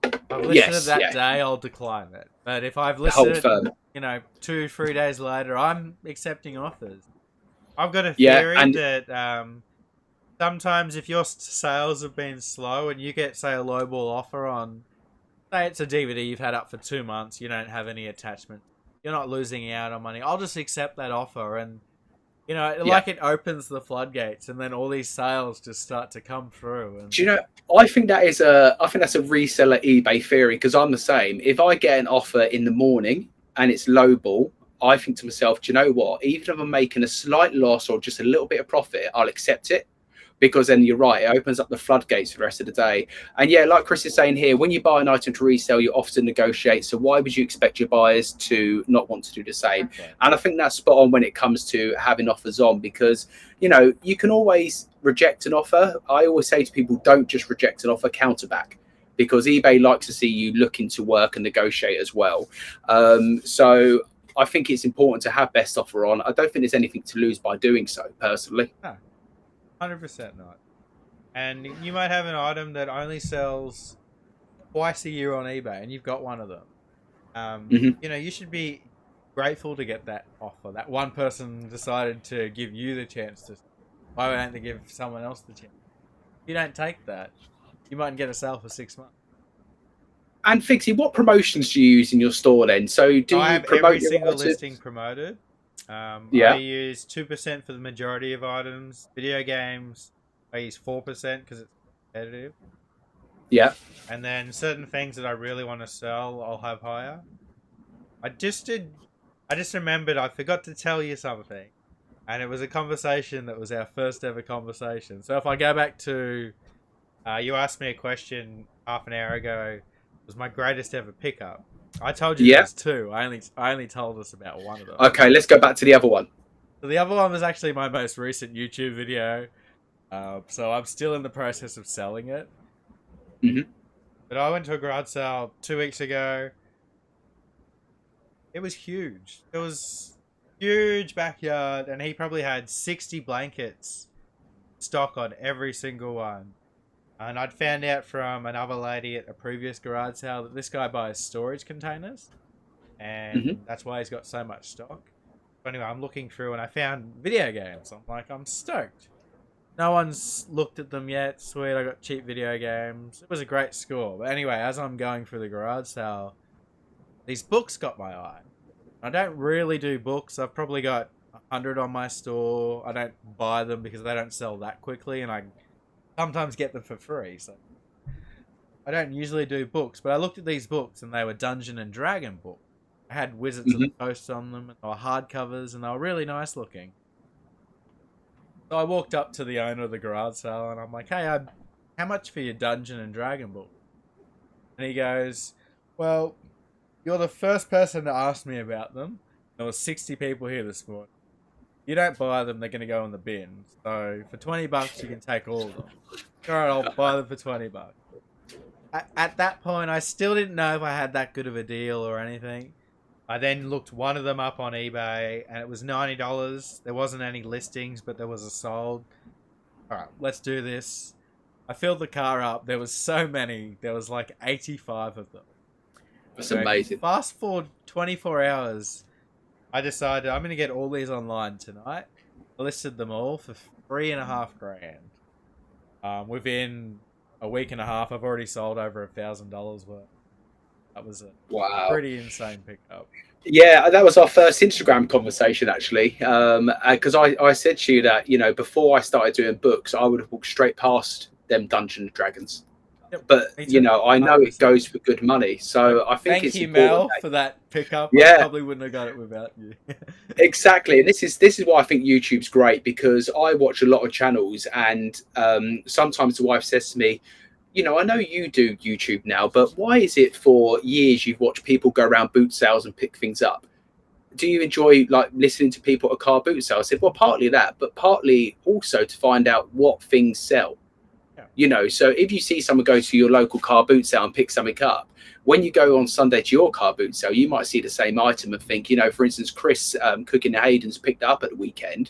If I've listed it that day, I'll decline it. But if I've listed it, you know, 2-3 days later, I'm accepting offers. I've got a theory that sometimes if your sales have been slow and you get, say, a lowball offer on, say it's a DVD you've had up for 2 months, you don't have any attachment, you're not losing out on money. I'll just accept that offer, and you know, like it opens the floodgates, and then all these sales just start to come through. And... Do you know? I think that's a reseller eBay theory, because I'm the same. If I get an offer in the morning and it's lowball, I think to myself, do you know what? Even if I'm making a slight loss or just a little bit of profit, I'll accept it. Because then you're right, it opens up the floodgates for the rest of the day. And yeah, like Chris is saying here, when you buy an item to resell, you often negotiate. So why would you expect your buyers to not want to do the same? Okay. And I think that's spot on when it comes to having offers on, because, you know, you can always reject an offer. I always say to people, don't just reject an offer, counterback, because eBay likes to see you looking to work and negotiate as well. So I think it's important to have best offer on. I don't think there's anything to lose by doing so, personally. No. 100% not. And you might have an item that only sells twice a year on eBay, and you've got one of them. You know, you should be grateful to get that offer. That one person decided to give you the chance to. Why don't they give someone else the chance? If you don't take that, you might get a sale for 6 months. And Fixie, what promotions do you use in your store then? So do I you have promote every single listing promoted. I use 2% for the majority of items. Video games, I use 4% because it's competitive. Yeah. And then certain things that I really want to sell, I'll have higher. I just remembered I forgot to tell you something. And it was a conversation that was our first ever conversation. So if I go back to, you asked me a question half an hour ago, was my greatest ever pickup. I told you there's two. I only told us about one of them. Okay, let's go back to the other one. So the other one was actually my most recent YouTube video. So I'm still in the process of selling it. But I went to a garage sale 2 weeks ago. It was huge. It was huge backyard, and he probably had 60 blankets stock on every single one. And I'd found out from another lady at a previous garage sale that this guy buys storage containers, Hmm. and that's why he's got so much stock. But anyway, I'm looking through and I found video games. I'm like, I'm stoked. No one's looked at them yet. Sweet, I got cheap video games. It was a great score. But anyway, as I'm going through the garage sale, these books got my eye. I don't really do books. I've probably got 100 on my store. I don't buy them because they don't sell that quickly, and I sometimes get them for free. So I don't usually do books, but I looked at these books and they were Dungeon and Dragon books. I had Wizards of the Hmm. Coast on them, and they were hardcovers, and they were really nice looking. So I walked up to the owner of the garage sale and I'm like, hey, how much for your Dungeon and Dragon book? And he goes, well, you're the first person to ask me about them. There were 60 people here this morning. You don't buy them, they're going to go in the bin. So for $20, you can take all of them. All right, I'll buy them for $20. At that point, I still didn't know if I had that good of a deal or anything. I then looked one of them up on eBay, and it was $90. There wasn't any listings, but there was a sold. All right, let's do this. I filled the car up. There was so many. There was like 85 of them. That's So amazing. fast forward 24 hours, I decided I'm going to get all these online tonight. I listed them all for $3,500. Within a week and a half, I've already sold over $1,000 worth. That was a Wow. pretty insane pickup. Yeah, that was our first Instagram conversation actually. Because I said to you that, before I started doing books, I would have walked straight past them Dungeons and Dragons. Yep, But me too. I know it 100%. goes for good money, so I think Thank it's you, important. Mel, for that pickup. I Yeah, probably wouldn't have got it without you. exactly. And this is why I think YouTube's great, because I watch a lot of channels, and sometimes the wife says to me, I know you do YouTube now, but why is it for years you've watched people go around boot sales and pick things up? Do you enjoy like listening to people at a car boot sale? I said, well, partly that, but partly also to find out what things sell. Yeah. So if you see someone go to your local car boot sale and pick something up, when you go on Sunday to your car boot sale, you might see the same item and think, for instance, Chris cooking the Hayden's picked it up at the weekend,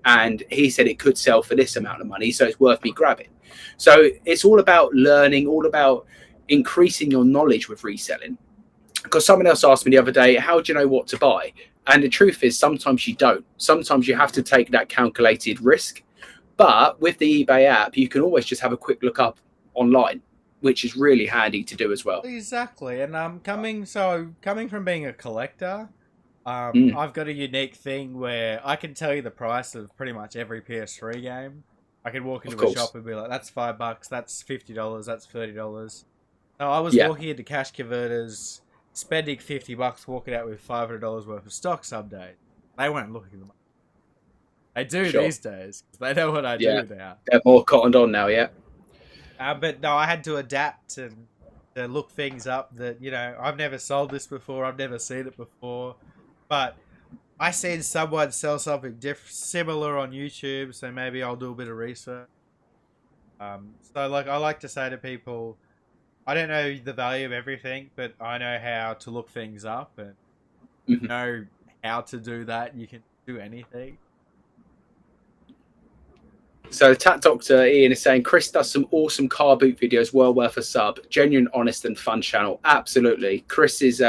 and he said it could sell for this amount of money, so it's worth me grabbing. So it's all about learning, all about increasing your knowledge with reselling. Because someone else asked me the other day, how do you know what to buy? And the truth is, sometimes you don't. Sometimes you have to take that calculated risk. But with the eBay app, you can always just have a quick look up online, which is really handy to do as well. Exactly. And coming from being a collector, Mm, I've got a unique thing where I can tell you the price of pretty much every PS3 game. I could walk of into a course. shop and be like, that's $5, that's $50, that's $30. No, I was Yeah. walking into cash converters, spending $50, walking out with $500 worth of stock some days. They weren't looking at them. They do Sure. these days. They know what I Yeah. do now. They're more cottoned on now. Yeah. But no, I had to adapt to look things up that, I've never sold this before. I've never seen it before. But I seen someone sell something similar on YouTube, so maybe I'll do a bit of research. So like I like to say to people, I don't know the value of everything, but I know how to look things up, and Mhm. know how to do that. You can do anything. So Tat Doctor Ian is saying Chris does some awesome car boot videos, well worth a sub. Genuine, honest, and fun channel. Absolutely, Chris's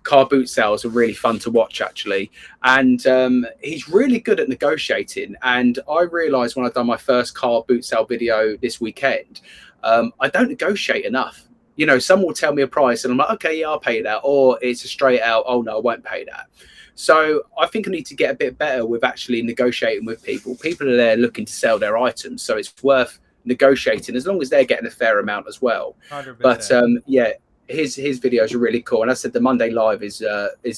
car boot sales are really fun to watch actually, and he's really good at negotiating. And I realised when I done my first car boot sale video this weekend, I don't negotiate enough. Someone will tell me a price, and I'm like, okay, yeah, I'll pay that, or it's a straight out, oh no, I won't pay that. So I think I need to get a bit better with actually negotiating with people. People are there looking to sell their items, so it's worth negotiating as long as they're getting a fair amount as well. 100%. But yeah, his videos are really cool, and I said the Monday Live is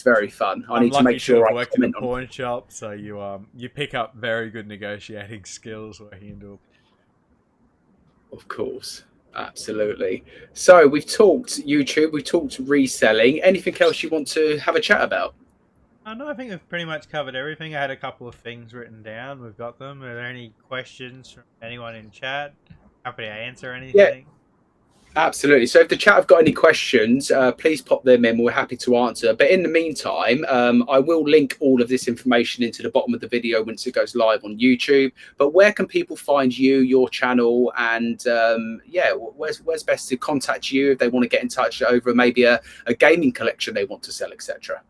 very fun. I I'm need to lucky make to sure have I worked in a comment on. pawn shop, so you pick up very good negotiating skills working into. Of course, absolutely. So we've talked YouTube, we've talked reselling. Anything else you want to have a chat about? No, I think we've pretty much covered everything. I had a couple of things written down. We've got them. Are there any questions from anyone in chat? Happy to answer Yeah, anything. Absolutely. So if the chat have got any questions, please pop them in. We're happy to answer. But in the meantime, I will link all of this information into the bottom of the video once it goes live on YouTube. But where can people find you, your channel, and yeah, where's best to contact you if they want to get in touch over maybe a gaming collection they want to sell, etc.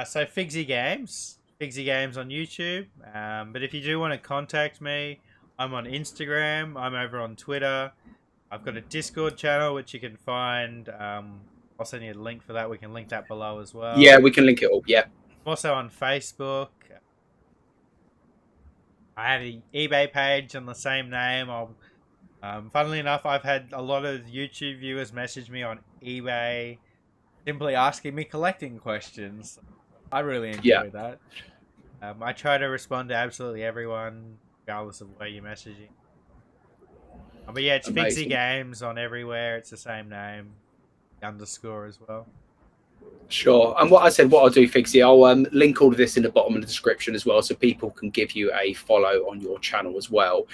So Figsy Games on YouTube. But if you do want to contact me, I'm on Instagram. I'm over on Twitter. I've got a Discord channel which you can find. I'll send you a link for that. We can link that below as well. Yeah, we can link it all. Yeah. I'm also on Facebook. I have an eBay page on the same name. Funnily enough, I've had a lot of YouTube viewers message me on eBay, simply asking me collecting questions. I really enjoy that. I try to respond to absolutely everyone, regardless of where you're messaging. But yeah, it's Figsy Games on everywhere. It's the same name, underscore as well. Sure. And what I'll do, Figsy, I'll link all of this in the bottom of the description as well, so people can give you a follow on your channel as well.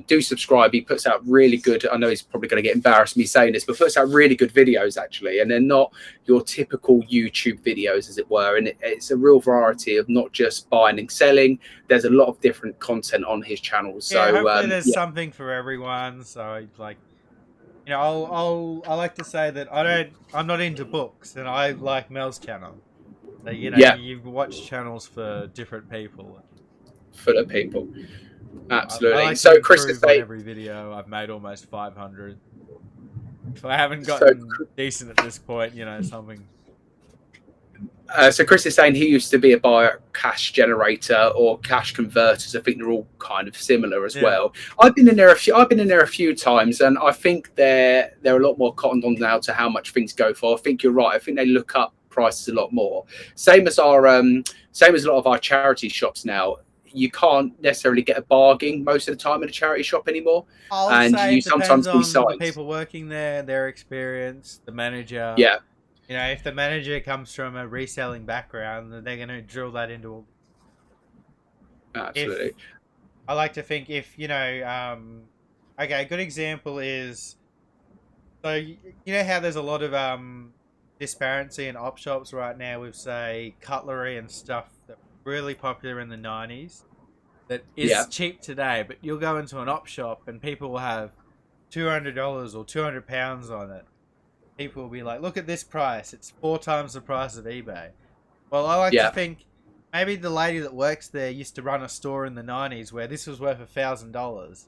Do subscribe. He puts out really good, I know he's probably going to get embarrassed me saying this, but puts out really good videos actually, and they're not your typical YouTube videos, as it were. And it's a real variety of not just buying and selling. There's a lot of different content on his channel. So hopefully there's something for everyone. So like, you know, I like to say that I'm not into books, and I like Mel's channel. So, you know, you watch channels for different people. Full of people. Absolutely. I like so to Chris is on every video. I've made almost 500. If I haven't gotten decent at this point, you know, something. So Chris is saying he used to be a buyer cash generator or cash converters. I think they're all kind of similar as well. I've been in there a few times, and I think they're a lot more cottoned on now to how much things go for. I think you're right. I think they look up prices a lot more. Same as a lot of our charity shops now. You can't necessarily get a bargain most of the time in a charity shop anymore. And you sometimes see the people working there, their experience, the manager. Yeah. You know, if the manager comes from a reselling background, then they're going to drill that into all. Absolutely. I like to think if, you know, okay, a good example is, so you know how there's a lot of disparity in op shops right now with, say, cutlery and stuff that were really popular in the 90s that is cheap today, but you'll go into an op shop and people will have $200 or £200 on it. People will be like, look at this price. It's 4 times the price of eBay. Well, I like to think maybe the lady that works there used to run a store in the 90s where this was worth $1,000.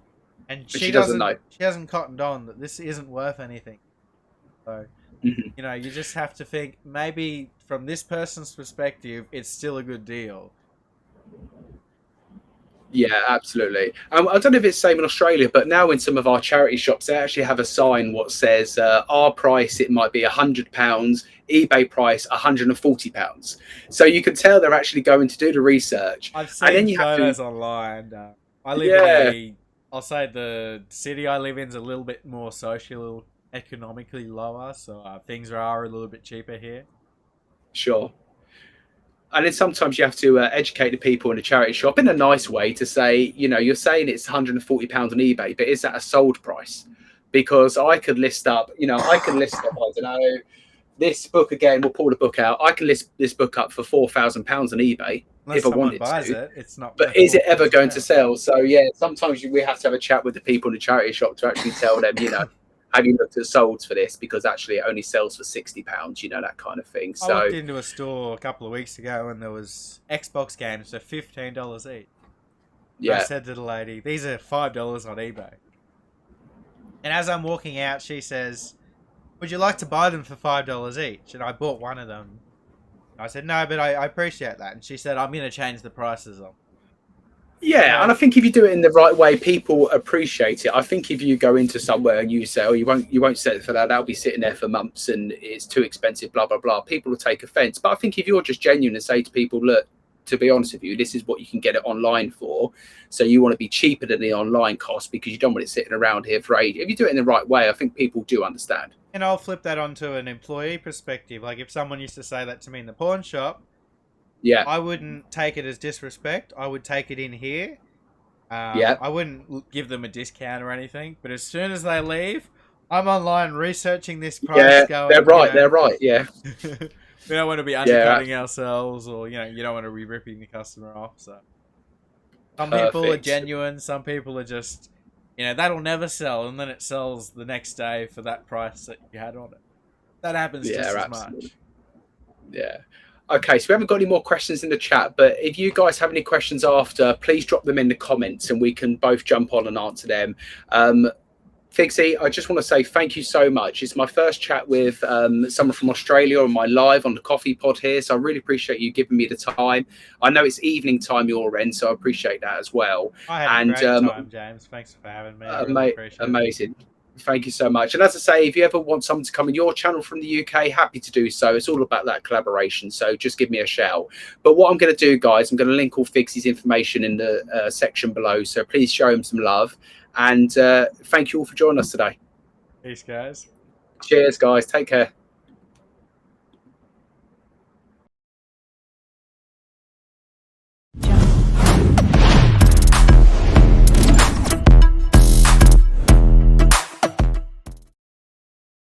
And she doesn't know. She hasn't cottoned on that this isn't worth anything. So, you know, you just have to think maybe from this person's perspective, it's still a good deal. Yeah, absolutely. I don't know if it's the same in Australia, but now in some of our charity shops, they actually have a sign what says our price, it might be £100, eBay price £140. So you can tell they're actually going to do the research. I've seen photos online. I live in I'll say the city I live in is a little bit more social, economically lower, so things are a little bit cheaper here. Sure. And then sometimes you have to educate the people in the charity shop in a nice way to say, you know, you're saying it's £140 on eBay, but is that a sold price? Because I could list up, I don't know, this book again, we'll pull the book out. I can list this book up for £4,000 on eBay if I wanted to. It's not. But is it ever going to sell? So yeah, sometimes we have to have a chat with the people in the charity shop to actually tell them, you know, have you looked at solds for this? Because actually it only sells for £60, you know, that kind of thing. So I walked into a store a couple of weeks ago and there was Xbox games for $15 each. Yeah. I said to the lady, these are $5 on eBay. And as I'm walking out, she says, would you like to buy them for $5 each? And I bought one of them. I said, no, but I appreciate that. And she said, I'm going to change the prices on. Yeah, and I think if you do it in the right way, people appreciate it. I think if you go into somewhere and you say, "Oh, you won't sell it for that. That'll be sitting there for months and it's too expensive," blah blah blah. People will take offence. But I think if you're just genuine and say to people, "Look, to be honest with you, this is what you can get it online for. So you want to be cheaper than the online cost because you don't want it sitting around here for ages." If you do it in the right way, I think people do understand. And I'll flip that onto an employee perspective. Like if someone used to say that to me in the pawn shop, yeah, I wouldn't take it as disrespect. I would take it in here. Yeah, I wouldn't give them a discount or anything. But as soon as they leave, I'm online researching this price. Yeah, Going, they're right. They're right. Yeah, we don't want to be yeah, undercutting ourselves, or you don't want to be ripping the customer off. So some people are perfect. genuine. Some people are just, that'll never sell, and then it sells the next day for that price that you had on it. That happens Yeah, just as absolutely. much. Yeah. Okay, so we haven't got any more questions in the chat, but if you guys have any questions after, please drop them in the comments and we can both jump on and answer them. Figsy, I just want to say thank you so much. It's my first chat with someone from Australia on my live on the coffee pod here, so I really appreciate you giving me the time. I know it's evening time your end, so I appreciate that as well. I had a And great time, James. Thanks for having me. I really appreciate it. amazing. Thank you so much. And as I say, if you ever want someone to come on your channel from the UK, happy to do so. It's all about that collaboration. So just give me a shout. But what I'm going to do, guys, I'm going to link all Figsy's information in the section below. So please show him some love. And thank you all for joining us today. Peace, guys. Cheers, guys. Take care.